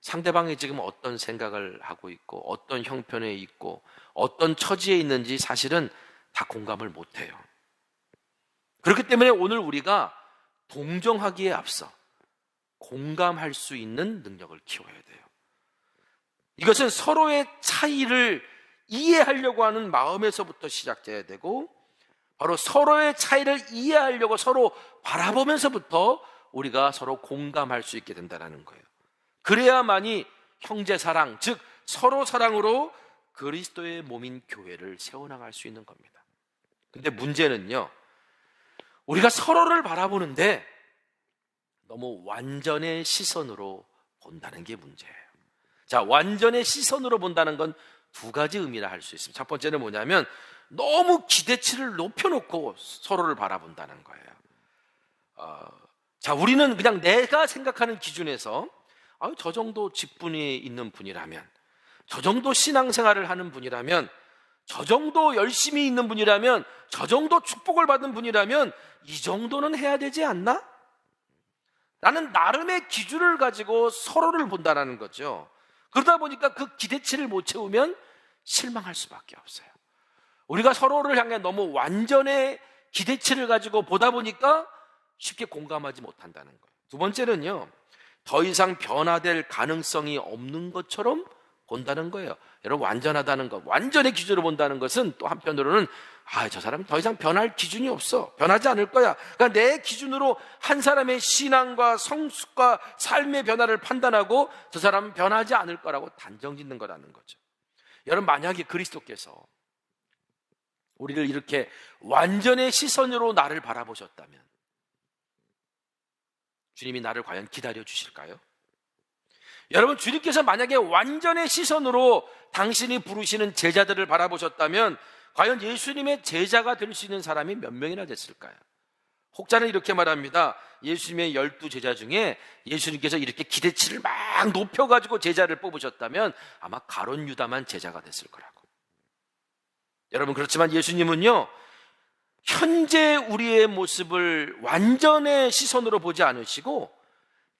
상대방이 지금 어떤 생각을 하고 있고 어떤 형편에 있고 어떤 처지에 있는지 사실은 다 공감을 못해요. 그렇기 때문에 오늘 우리가 동정하기에 앞서 공감할 수 있는 능력을 키워야 돼요. 이것은 서로의 차이를 이해하려고 하는 마음에서부터 시작돼야 되고, 바로 서로의 차이를 이해하려고 서로 바라보면서부터 우리가 서로 공감할 수 있게 된다는 거예요. 그래야만이 형제사랑, 즉 서로 사랑으로 그리스도의 몸인 교회를 세워나갈 수 있는 겁니다. 근데 문제는요, 우리가 서로를 바라보는데 너무 완전의 시선으로 본다는 게 문제예요. 자, 완전의 시선으로 본다는 건 두 가지 의미라 할 수 있습니다. 첫 번째는 뭐냐면 너무 기대치를 높여놓고 서로를 바라본다는 거예요. 자, 우리는 그냥 내가 생각하는 기준에서 저 정도 직분이 있는 분이라면, 저 정도 신앙생활을 하는 분이라면, 저 정도 열심히 있는 분이라면, 저 정도 축복을 받은 분이라면 이 정도는 해야 되지 않나? 라는 나름의 기준을 가지고 서로를 본다는 거죠. 그러다 보니까 그 기대치를 못 채우면 실망할 수밖에 없어요. 우리가 서로를 향해 너무 완전의 기대치를 가지고 보다 보니까 쉽게 공감하지 못한다는 거예요. 두 번째는요, 더 이상 변화될 가능성이 없는 것처럼 본다는 거예요. 여러분, 완전하다는 것, 완전의 기준으로 본다는 것은 또 한편으로는 저 사람은 더 이상 변할 기준이 없어, 변하지 않을 거야. 그러니까 내 기준으로 한 사람의 신앙과 성숙과 삶의 변화를 판단하고 저 사람은 변하지 않을 거라고 단정짓는 거라는 거죠. 여러분, 만약에 그리스도께서 우리를 이렇게 완전의 시선으로 나를 바라보셨다면 주님이 나를 과연 기다려 주실까요? 여러분, 주님께서 만약에 완전의 시선으로 당신이 부르시는 제자들을 바라보셨다면 과연 예수님의 제자가 될 수 있는 사람이 몇 명이나 됐을까요? 혹자는 이렇게 말합니다. 예수님의 12제자 중에 예수님께서 이렇게 기대치를 막 높여가지고 제자를 뽑으셨다면 아마 가룟 유다만 제자가 됐을 거라고. 여러분, 그렇지만 예수님은요, 현재 우리의 모습을 완전의 시선으로 보지 않으시고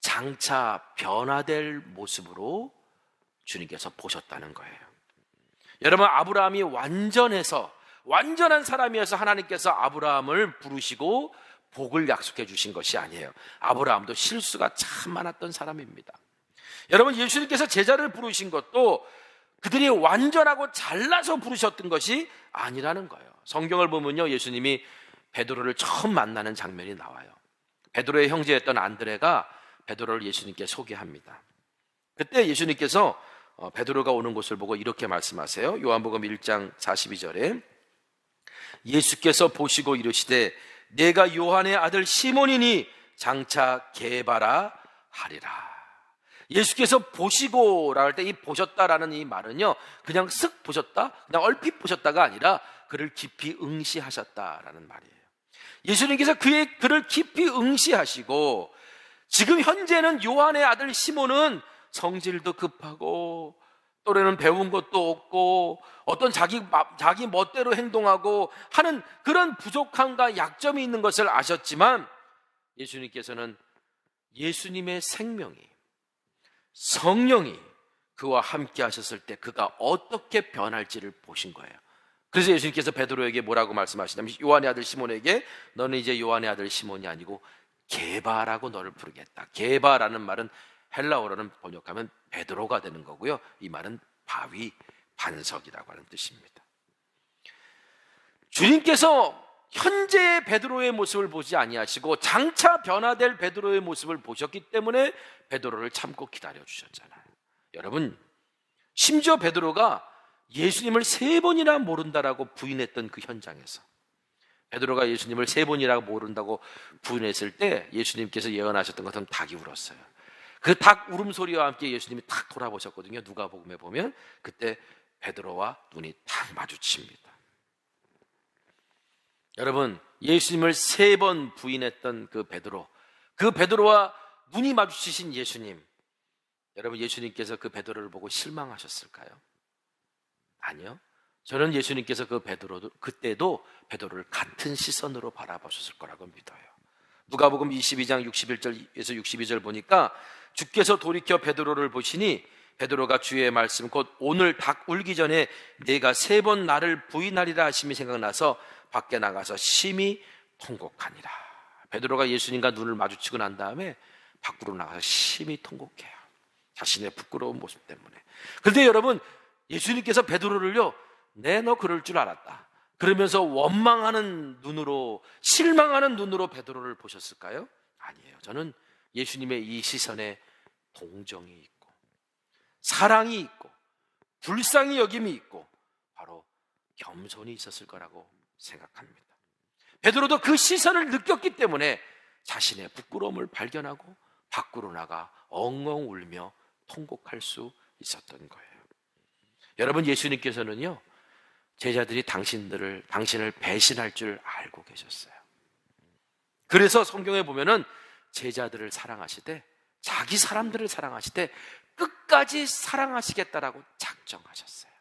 장차 변화될 모습으로 주님께서 보셨다는 거예요. 여러분, 아브라함이 완전한 사람이어서 하나님께서 아브라함을 부르시고 복을 약속해 주신 것이 아니에요. 아브라함도 실수가 참 많았던 사람입니다. 여러분, 예수님께서 제자를 부르신 것도 그들이 완전하고 잘나서 부르셨던 것이 아니라는 거예요. 성경을 보면요, 예수님이 베드로를 처음 만나는 장면이 나와요. 베드로의 형제였던 안드레가 베드로를 예수님께 소개합니다. 그때 예수님께서 베드로가 오는 곳을 보고 이렇게 말씀하세요. 요한복음 1장 42절에 예수께서 보시고 이르시되 내가 요한의 아들 시몬이니 장차 게바라 하리라. 예수께서 보시고라 할 때 이 보셨다라는 이 말은요, 그냥 쓱 보셨다, 그냥 얼핏 보셨다가 아니라 그를 깊이 응시하셨다라는 말이에요. 예수님께서 그를 깊이 응시하시고, 지금 현재는 요한의 아들 시몬은 성질도 급하고 또래는 배운 것도 없고 어떤 자기 멋대로 행동하고 하는 그런 부족함과 약점이 있는 것을 아셨지만, 예수님께서는 예수님의 생명이, 성령이 그와 함께 하셨을 때 그가 어떻게 변할지를 보신 거예요. 그래서 예수님께서 베드로에게 뭐라고 말씀하시냐면, 요한의 아들 시몬에게 너는 이제 요한의 아들 시몬이 아니고 게바라고 너를 부르겠다. 게바라는 말은 헬라어로는 번역하면 베드로가 되는 거고요, 이 말은 바위, 반석이라고 하는 뜻입니다. 주님께서 현재의 베드로의 모습을 보지 아니하시고 장차 변화될 베드로의 모습을 보셨기 때문에 베드로를 참고 기다려 주셨잖아요. 여러분, 심지어 베드로가 예수님을 3번이나 모른다라고 부인했던 그 현장에서, 베드로가 예수님을 3번이나 모른다고 부인했을 때 예수님께서 예언하셨던 것은 닭이 울었어요. 그 닭 울음소리와 함께 예수님이 탁 돌아보셨거든요. 누가복음에 보면 그때 베드로와 눈이 탁 마주칩니다. 여러분, 예수님을 3번 부인했던 그 베드로와 눈이 마주치신 예수님, 여러분, 예수님께서 그 베드로를 보고 실망하셨을까요? 아니요. 저는 예수님께서 그때도 베드로를 같은 시선으로 바라보셨을 거라고 믿어요. 누가복음 22장 61절에서 62절 보니까 주께서 돌이켜 베드로를 보시니 베드로가 주의 말씀 곧 오늘 닭 울기 전에 내가 3번 나를 부인하리라 하심이 생각나서 밖에 나가서 심히 통곡하니라. 베드로가 예수님과 눈을 마주치고 난 다음에 밖으로 나가서 심히 통곡해요. 자신의 부끄러운 모습 때문에. 그런데 여러분, 예수님께서 베드로를요, 너 그럴 줄 알았다, 그러면서 원망하는 눈으로, 실망하는 눈으로 베드로를 보셨을까요? 아니에요. 저는 예수님의 이 시선에 동정이 있고 사랑이 있고 불쌍히 여김이 있고 바로 겸손이 있었을 거라고 생각합니다. 베드로도 그 시선을 느꼈기 때문에 자신의 부끄러움을 발견하고 밖으로 나가 엉엉 울며 통곡할 수 있었던 거예요. 여러분, 예수님께서는요, 제자들이 당신을 배신할 줄 알고 계셨어요. 그래서 성경에 보면은 제자들을 사랑하시되, 자기 사람들을 사랑하시되 끝까지 사랑하시겠다라고 작정하셨어요.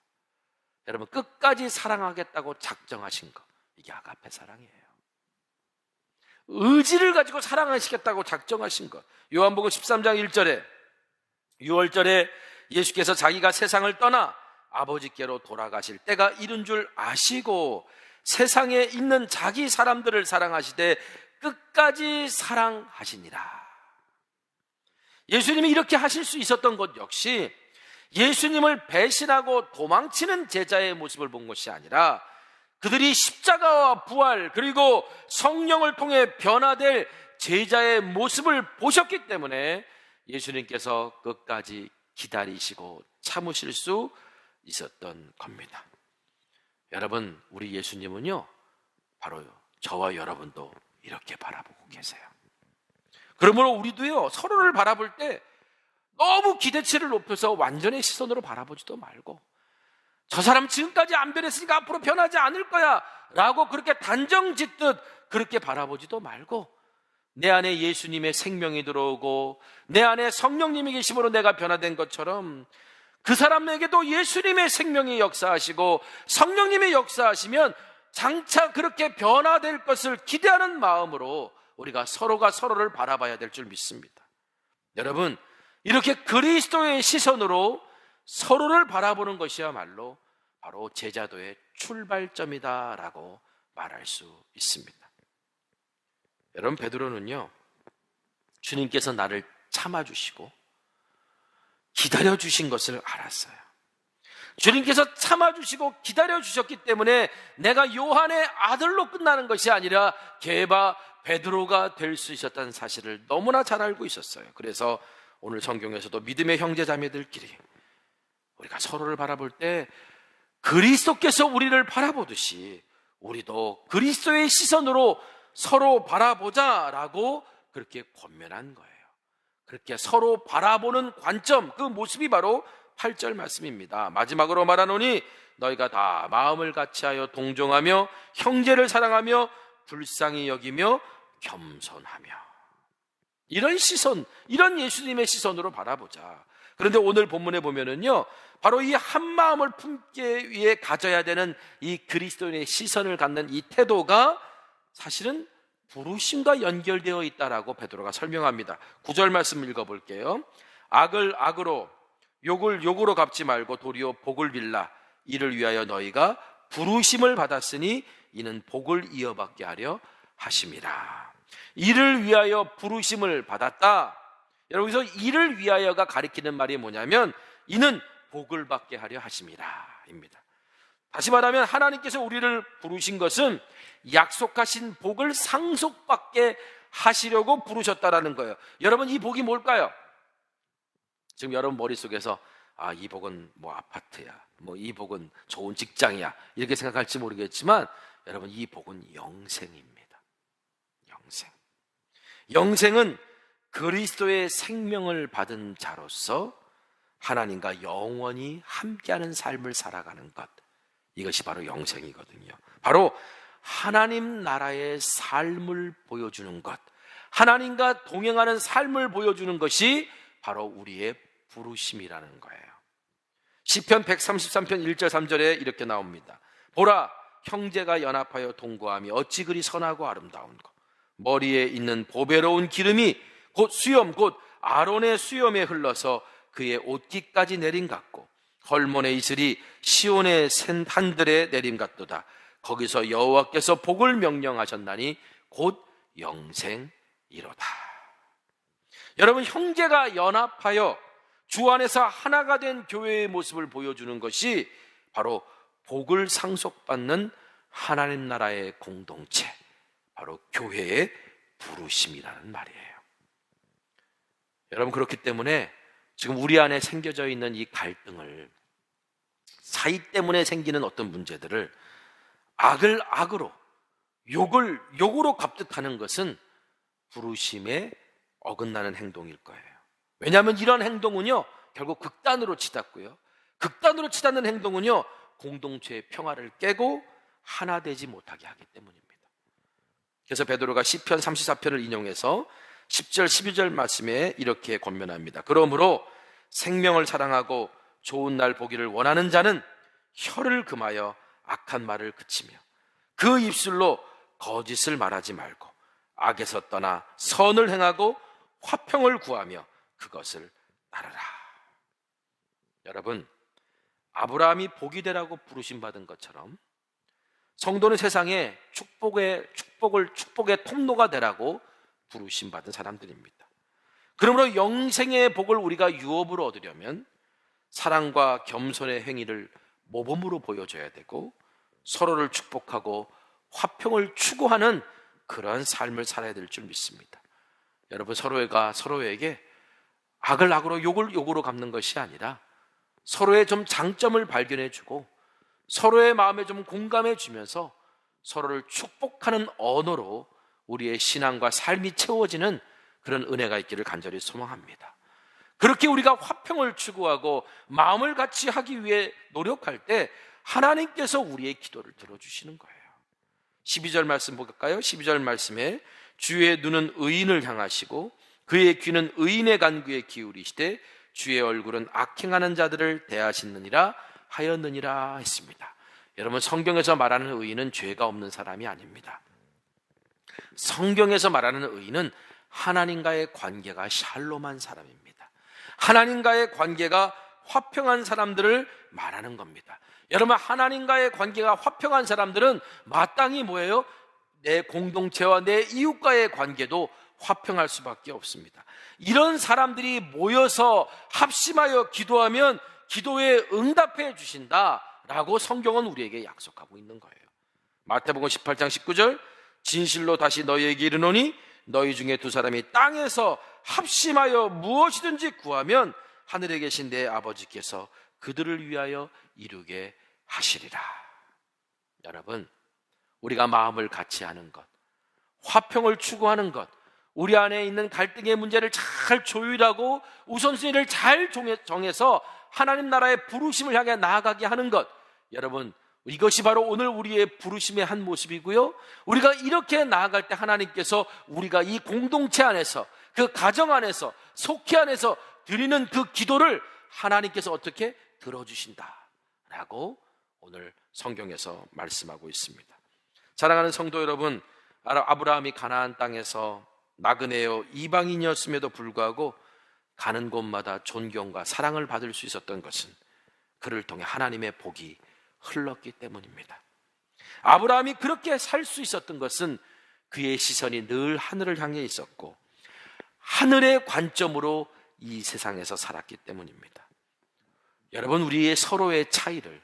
여러분, 끝까지 사랑하겠다고 작정하신 거, 이게 아가페 사랑이에요. 의지를 가지고 사랑하시겠다고 작정하신 것. 요한복음 13장 1절에 6월절에 예수께서 자기가 세상을 떠나 아버지께로 돌아가실 때가 이른 줄 아시고 세상에 있는 자기 사람들을 사랑하시되 끝까지 사랑하시니라. 예수님이 이렇게 하실 수 있었던 것 역시 예수님을 배신하고 도망치는 제자의 모습을 본 것이 아니라 그들이 십자가와 부활 그리고 성령을 통해 변화될 제자의 모습을 보셨기 때문에 예수님께서 끝까지 기다리시고 참으실 수 있었던 겁니다. 여러분, 우리 예수님은요, 바로 저와 여러분도 이렇게 바라보고 계세요. 그러므로 우리도요, 서로를 바라볼 때 너무 기대치를 높여서 완전의 시선으로 바라보지도 말고, 저 사람 지금까지 안 변했으니까 앞으로 변하지 않을 거야 라고 그렇게 단정짓듯 그렇게 바라보지도 말고, 내 안에 예수님의 생명이 들어오고 내 안에 성령님이 계심으로 내가 변화된 것처럼 그 사람에게도 예수님의 생명이 역사하시고 성령님이 역사하시면 장차 그렇게 변화될 것을 기대하는 마음으로 우리가 서로가 서로를 바라봐야 될 줄 믿습니다. 여러분, 이렇게 그리스도의 시선으로 서로를 바라보는 것이야말로 바로 제자도의 출발점이다라고 말할 수 있습니다. 여러분, 베드로는요, 주님께서 나를 참아주시고 기다려주신 것을 알았어요. 주님께서 참아주시고 기다려주셨기 때문에 내가 요한의 아들로 끝나는 것이 아니라 게바 베드로가 될 수 있었다는 사실을 너무나 잘 알고 있었어요. 그래서 오늘 성경에서도 믿음의 형제 자매들끼리 우리가 서로를 바라볼 때 그리스도께서 우리를 바라보듯이 우리도 그리스도의 시선으로 서로 바라보자라고 그렇게 권면한 거예요. 그렇게 서로 바라보는 관점, 그 모습이 바로 8절 말씀입니다. 마지막으로 말하노니 너희가 다 마음을 같이하여 동정하며 형제를 사랑하며 불쌍히 여기며 겸손하며, 이런 시선, 이런 예수님의 시선으로 바라보자. 그런데 오늘 본문에 보면은요, 바로 이 한 마음을 품기 위해 가져야 되는 이 그리스도인의 시선을 갖는 이 태도가 사실은 부르심과 연결되어 있다라고 베드로가 설명합니다. 9절 말씀 읽어볼게요. 악을 악으로 욕을 욕으로 갚지 말고 도리어 복을 빌라. 이를 위하여 너희가 부르심을 받았으니 이는 복을 이어받게 하려 하심이라. 이를 위하여 부르심을 받았다. 여러분, 여기서 이를 위하여가 가리키는 말이 뭐냐면 이는 복을 받게 하려 하심이라 입니다. 다시 말하면 하나님께서 우리를 부르신 것은 약속하신 복을 상속받게 하시려고 부르셨다라는 거예요. 여러분, 이 복이 뭘까요? 지금 여러분 머릿속에서 이 복은 뭐 아파트야, 뭐 이 복은 좋은 직장이야, 이렇게 생각할지 모르겠지만 여러분, 이 복은 영생입니다. 영생은 그리스도의 생명을 받은 자로서 하나님과 영원히 함께하는 삶을 살아가는 것, 이것이 바로 영생이거든요. 바로 하나님 나라의 삶을 보여주는 것, 하나님과 동행하는 삶을 보여주는 것이 바로 우리의 부르심이라는 거예요. 시편 133편 1절 3절에 이렇게 나옵니다. 보라, 형제가 연합하여 동거하며 어찌 그리 선하고 아름다운 것. 머리에 있는 보배로운 기름이 곧 수염 곧 아론의 수염에 흘러서 그의 옷깃까지 내림 같고 헐몬의 이슬이 시온의 산들에 내림 같도다. 거기서 여호와께서 복을 명령하셨나니 곧 영생이로다. 여러분, 형제가 연합하여 주 안에서 하나가 된 교회의 모습을 보여주는 것이 바로 복을 상속받는 하나님 나라의 공동체, 바로 교회의 부르심이라는 말이에요. 여러분, 그렇기 때문에 지금 우리 안에 생겨져 있는 이 갈등을, 사이 때문에 생기는 어떤 문제들을 악을 악으로, 욕을 욕으로 갚듯하는 것은 부르심에 어긋나는 행동일 거예요. 왜냐하면 이런 행동은요, 결국 극단으로 치닫고요, 극단으로 치닫는 행동은요, 공동체의 평화를 깨고 하나 되지 못하게 하기 때문입니다. 그래서 베드로가 시편 34편을 인용해서 10절 12절 말씀에 이렇게 권면합니다. 그러므로 생명을 사랑하고 좋은 날 보기를 원하는 자는 혀를 금하여 악한 말을 그치며 그 입술로 거짓을 말하지 말고 악에서 떠나 선을 행하고 화평을 구하며 그것을 따르라. 여러분, 아브라함이 복이 되라고 부르심 받은 것처럼 성도는 세상에 축복의 통로가 되라고 부르심 받은 사람들입니다. 그러므로 영생의 복을 우리가 유업으로 얻으려면 사랑과 겸손의 행위를 모범으로 보여줘야 되고 서로를 축복하고 화평을 추구하는 그런 삶을 살아야 될 줄 믿습니다. 여러분, 서로가 서로에게 악을 악으로 욕을 욕으로 갚는 것이 아니라 서로의 좀 장점을 발견해 주고 서로의 마음에 좀 공감해 주면서 서로를 축복하는 언어로 우리의 신앙과 삶이 채워지는 그런 은혜가 있기를 간절히 소망합니다. 그렇게 우리가 화평을 추구하고 마음을 같이 하기 위해 노력할 때 하나님께서 우리의 기도를 들어주시는 거예요. 12절 말씀 볼까요? 12절 말씀에 주의 눈은 의인을 향하시고 그의 귀는 의인의 간구에 기울이시되 주의 얼굴은 악행하는 자들을 대하시느니라 하였느니라 했습니다. 여러분, 성경에서 말하는 의인은 죄가 없는 사람이 아닙니다. 성경에서 말하는 의인은 하나님과의 관계가 샬롬한 사람입니다. 하나님과의 관계가 화평한 사람들을 말하는 겁니다. 여러분, 하나님과의 관계가 화평한 사람들은 마땅히 뭐예요? 내 공동체와 내 이웃과의 관계도 화평할 수밖에 없습니다. 이런 사람들이 모여서 합심하여 기도하면 기도에 응답해 주신다라고 성경은 우리에게 약속하고 있는 거예요. 마태복음 18장 19절, 진실로 다시 너희에게 이르노니 너희 중에 두 사람이 땅에서 합심하여 무엇이든지 구하면 하늘에 계신 내 아버지께서 그들을 위하여 이루게 하시리라. 여러분, 우리가 마음을 같이 하는 것, 화평을 추구하는 것, 우리 안에 있는 갈등의 문제를 잘 조율하고 우선순위를 잘 정해서 하나님 나라의 부르심을 향해 나아가게 하는 것, 여러분, 이것이 바로 오늘 우리의 부르심의 한 모습이고요, 우리가 이렇게 나아갈 때 하나님께서 우리가 이 공동체 안에서, 그 가정 안에서, 속회 안에서 드리는 그 기도를 하나님께서 어떻게 들어주신다라고 오늘 성경에서 말씀하고 있습니다. 사랑하는 성도 여러분, 아브라함이 가나안 땅에서 나그네여 이방인이었음에도 불구하고 가는 곳마다 존경과 사랑을 받을 수 있었던 것은 그를 통해 하나님의 복이 흘렀기 때문입니다. 아브라함이 그렇게 살 수 있었던 것은 그의 시선이 늘 하늘을 향해 있었고 하늘의 관점으로 이 세상에서 살았기 때문입니다. 여러분, 우리의 서로의 차이를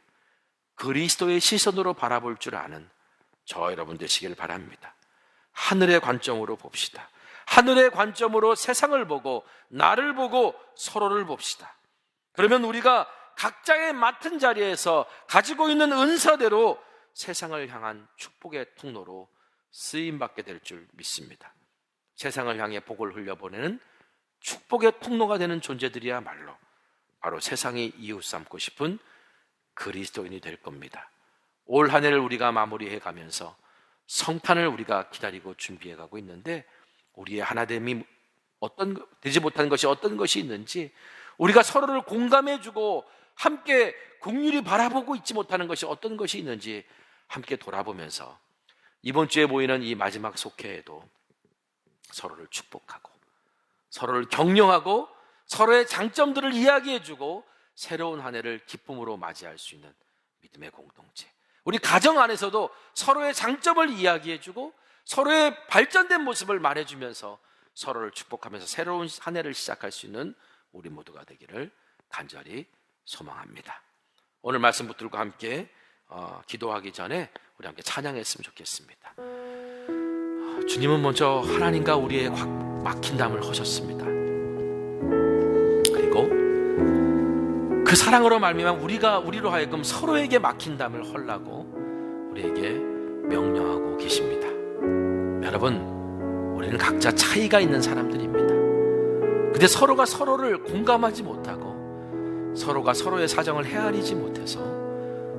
그리스도의 시선으로 바라볼 줄 아는 저 여러분 되시길 바랍니다. 하늘의 관점으로 봅시다. 하늘의 관점으로 세상을 보고 나를 보고 서로를 봅시다. 그러면 우리가 각자의 맡은 자리에서 가지고 있는 은사대로 세상을 향한 축복의 통로로 쓰임받게 될 줄 믿습니다. 세상을 향해 복을 흘려보내는 축복의 통로가 되는 존재들이야말로 바로 세상이 이웃 삼고 싶은 그리스도인이 될 겁니다. 올 한 해를 우리가 마무리해 가면서 성탄을 우리가 기다리고 준비해 가고 있는데 우리의 하나됨이 되지 못한 것이 어떤 것이 있는지, 우리가 서로를 공감해주고 함께 긍휼히 바라보고 있지 못하는 것이 어떤 것이 있는지 함께 돌아보면서 이번 주에 모이는 이 마지막 속회에도 서로를 축복하고 서로를 격려하고 서로의 장점들을 이야기해주고 새로운 한 해를 기쁨으로 맞이할 수 있는 믿음의 공동체. 우리 가정 안에서도 서로의 장점을 이야기해주고 서로의 발전된 모습을 말해주면서 서로를 축복하면서 새로운 한 해를 시작할 수 있는 우리 모두가 되기를 간절히 소망합니다. 오늘 말씀 붙들고 함께 기도하기 전에 우리 함께 찬양했으면 좋겠습니다. 주님은 먼저 하나님과 우리의 막힌 담을 허셨습니다. 그리고 그 사랑으로 말미암아 우리로 하여금 서로에게 막힌 담을 헐라고 우리에게 명령하고 계십니다. 여러분, 우리는 각자 차이가 있는 사람들입니다. 근데 서로가 서로를 공감하지 못하고 서로가 서로의 사정을 헤아리지 못해서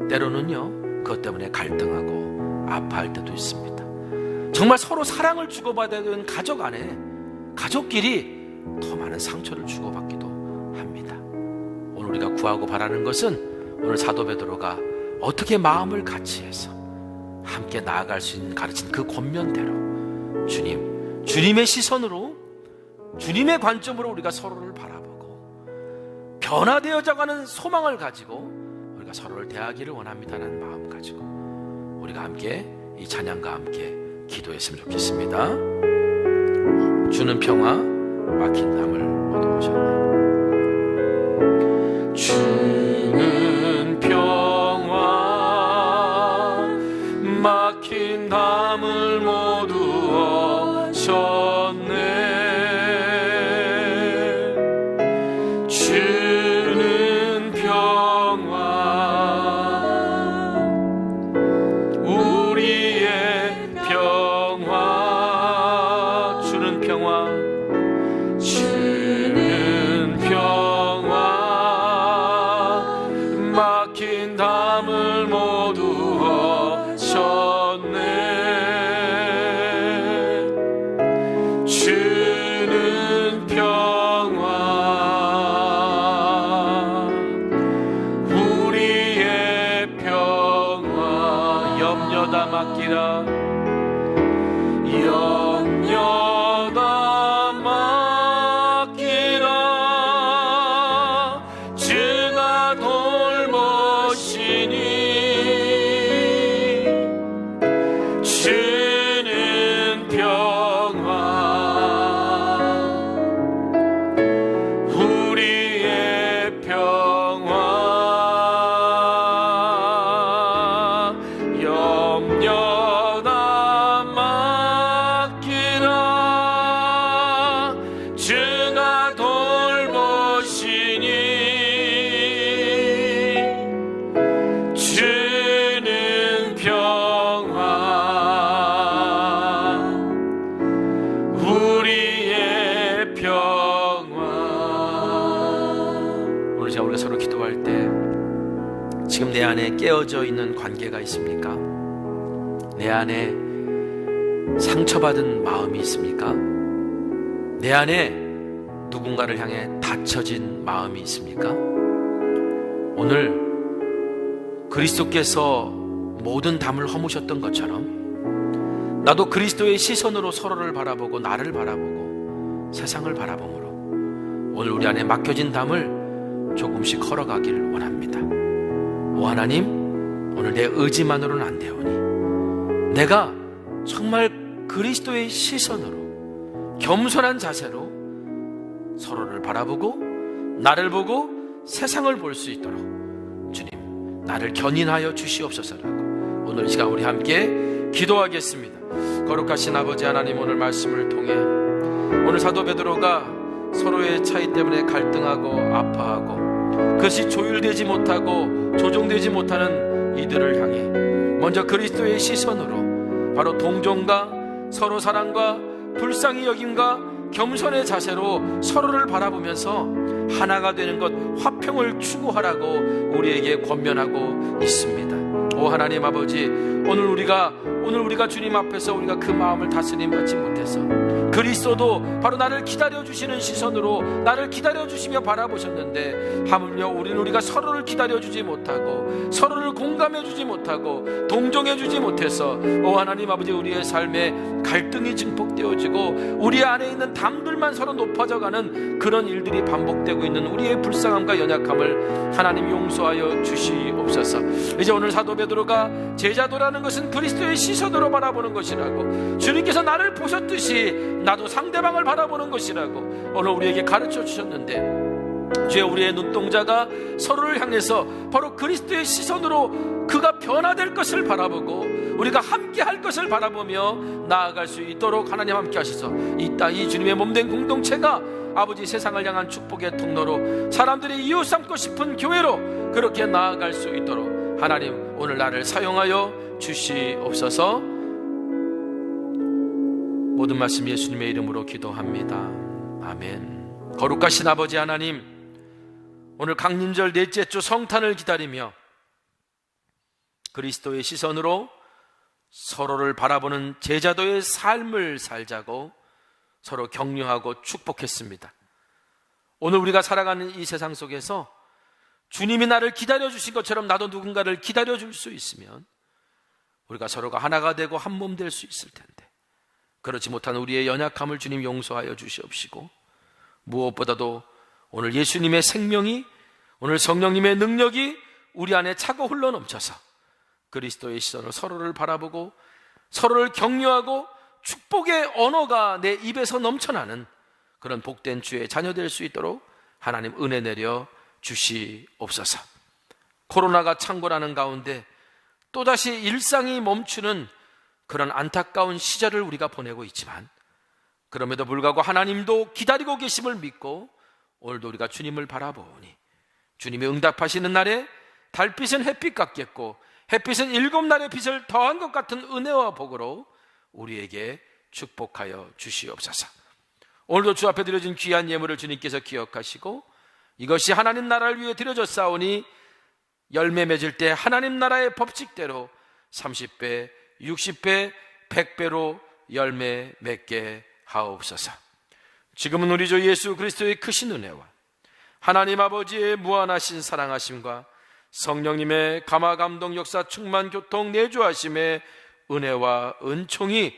때로는요, 그것 때문에 갈등하고 아파할 때도 있습니다. 정말 서로 사랑을 주고받아야 되는 가족 안에 가족끼리 더 많은 상처를 주고받기도 합니다. 오늘 우리가 구하고 바라는 것은 오늘 사도 베드로가 어떻게 마음을 같이해서 함께 나아갈 수 있는 가르친 그 권면대로 주님의 시선으로 주님의 관점으로 우리가 서로를 바라보고 변화되어져가는 소망을 가지고 우리가 서로를 대하기를 원합니다라는 마음 가지고 우리가 함께 이 찬양과 함께 기도했으면 좋겠습니다. 주는 평화 막힌 담을 얻어오셨네. 주는 평화 막힌 담을 모두 얻으셨네. 주는 평화 우리의 평화 주는 평화 주는 평화 막힌 담을 모두 얻으셨네. 주는 평화 우리의 평화 염려 다 맡기라 염려 다 맡기라 주가 돌보시니 주는 평화 우리의 평화 염려 다 맡기라 주가 돌보시니 주는 평화 우리의 평화. 오늘 제가 우리가 서로 기도할 때 지금 내 안에 깨어져 있는 관계가 있습니까? 내 안에 상처받은 마음이 있습니까? 내 안에 누군가를 향해 닫혀진 마음이 있습니까? 오늘 그리스도께서 모든 담을 허무셨던 것처럼 나도 그리스도의 시선으로 서로를 바라보고 나를 바라보고 세상을 바라보므로 오늘 우리 안에 막혀진 담을 조금씩 헐어가기를 원합니다. 오 하나님, 오늘 내 의지만으로는 안 되오니 내가 정말 그리스도의 시선으로 겸손한 자세로 서로를 바라보고 나를 보고 세상을 볼 수 있도록 주님 나를 견인하여 주시옵소서라고 오늘 이 시간 우리 함께 기도하겠습니다. 거룩하신 아버지 하나님, 오늘 말씀을 통해 오늘 사도 베드로가 서로의 차이 때문에 갈등하고 아파하고 그것이 조율되지 못하고 조정되지 못하는 이들을 향해 먼저 그리스도의 시선으로 바로 동정과 서로 사랑과 불쌍히 여김과 겸손의 자세로 서로를 바라보면서 하나가 되는 것, 화평을 추구하라고 우리에게 권면하고 있습니다. 오 하나님 아버지, 오늘 우리가 오늘 우리가 주님 앞에서 우리가 그 마음을 다스림 받지 못해서 그리스도도 바로 나를 기다려주시는 시선으로 나를 기다려주시며 바라보셨는데 하물며 우리가 서로를 기다려주지 못하고 서로를 공감해주지 못하고 동정해주지 못해서 오 하나님 아버지, 우리의 삶에 갈등이 증폭되어지고 우리 안에 있는 담들만 서로 높아져가는 그런 일들이 반복되고 있는 우리의 불쌍함과 연약함을 하나님 용서하여 주시옵소서. 이제 오늘 사도 베드로가 제자도라는 것은 그리스도의 시선으로 바라보는 것이라고, 주님께서 나를 보셨듯이 나도 상대방을 바라보는 것이라고 오늘 우리에게 가르쳐 주셨는데, 주여 우리의 눈동자가 서로를 향해서 바로 그리스도의 시선으로 그가 변화될 것을 바라보고 우리가 함께 할 것을 바라보며 나아갈 수 있도록 하나님 함께 하셔서 이 주님의 몸된 공동체가 아버지 세상을 향한 축복의 통로로, 사람들이 이웃 삼고 싶은 교회로 그렇게 나아갈 수 있도록 하나님 오늘 나를 사용하여 주시옵소서. 모든 말씀 예수님의 이름으로 기도합니다. 아멘. 거룩하신 아버지 하나님, 오늘 강림절 넷째 주 성탄을 기다리며 그리스도의 시선으로 서로를 바라보는 제자도의 삶을 살자고 서로 격려하고 축복했습니다. 오늘 우리가 살아가는 이 세상 속에서 주님이 나를 기다려주신 것처럼 나도 누군가를 기다려줄 수 있으면 우리가 서로가 하나가 되고 한 몸 될 수 있을 텐데, 그렇지 못한 우리의 연약함을 주님 용서하여 주시옵시고, 무엇보다도 오늘 예수님의 생명이, 오늘 성령님의 능력이 우리 안에 차고 흘러넘쳐서 그리스도의 시선으로 서로를 바라보고 서로를 격려하고 축복의 언어가 내 입에서 넘쳐나는 그런 복된 주의 자녀 될 수 있도록 하나님 은혜 내려 주시옵소서. 코로나가 창궐하는 가운데 또다시 일상이 멈추는 그런 안타까운 시절을 우리가 보내고 있지만, 그럼에도 불구하고 하나님도 기다리고 계심을 믿고 오늘도 우리가 주님을 바라보니 주님이 응답하시는 날에 달빛은 햇빛 같겠고 햇빛은 7날의 빛을 더한 것 같은 은혜와 복으로 우리에게 축복하여 주시옵소서. 오늘도 주 앞에 드려진 귀한 예물을 주님께서 기억하시고 이것이 하나님 나라를 위해 드려졌사오니 열매 맺을 때 하나님 나라의 법칙대로 30배, 60배, 100배로 열매 맺게 하옵소서. 지금은 우리 주 예수 그리스도의 크신 은혜와 하나님 아버지의 무한하신 사랑하심과 성령님의 감화 감동 역사 충만 교통 내주하심의 은혜와 은총이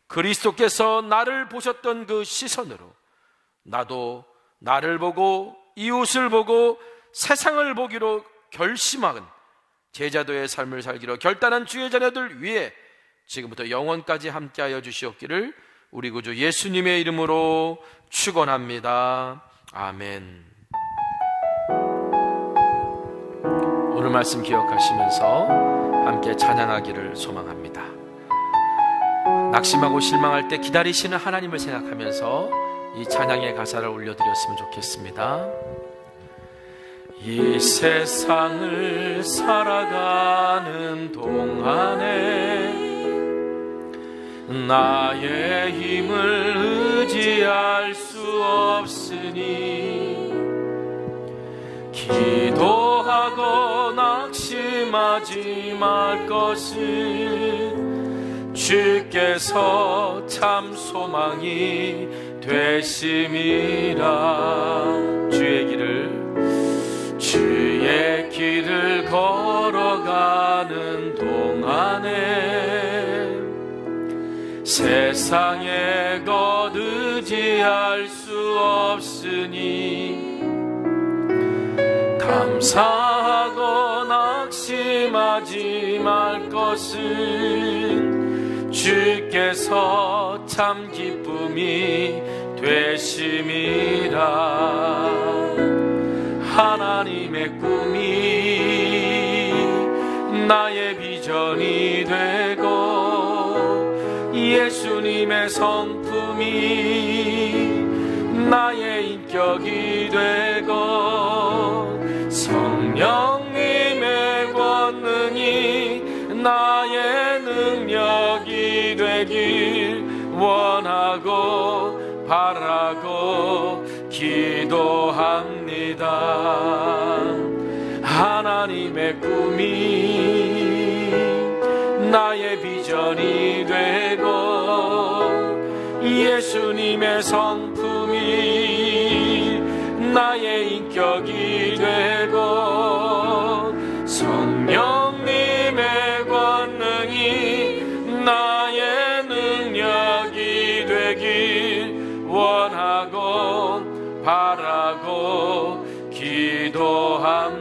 그리스도께서 나를 보셨던 그 시선으로 나도 나를 보고 이웃을 보고 세상을 보기로 결심한 제자도의 삶을 살기로 결단한 주의 자녀들 위해 지금부터 영원까지 함께하여 주시옵기를 우리 구주 예수님의 이름으로 축원합니다. 아멘. 오늘 말씀 기억하시면서 함께 찬양하기를 소망합니다. 낙심하고 실망할 때 기다리시는 하나님을 생각하면서 이 찬양의 가사를 올려드렸으면 좋겠습니다. 이 세상을 살아가는 동안에 나의 힘을 의지할 수 없으니 기도하고 낙심하지 말 것을 주께서 참 소망이 되심이라. 주의 길을 걸어가는 동안에 세상에 것 의지할 수 없으니 감사하고 낙심하지 말 것은 주께서 참 기쁨이 되심이라. 하나님의 꿈이 나의 비전이 되고 예수님의 성품이 나의 인격이 되고 성령님의 권능이 나의 능력이 되길 원하고 바라고 기도합니다. 하나님의 꿈이 나의 비전이 인물이 되고 예수님의 성품이 나의 인격이 되고 성령님의 권능이 나의 능력이 되길 원하고 바라고 기도합니다.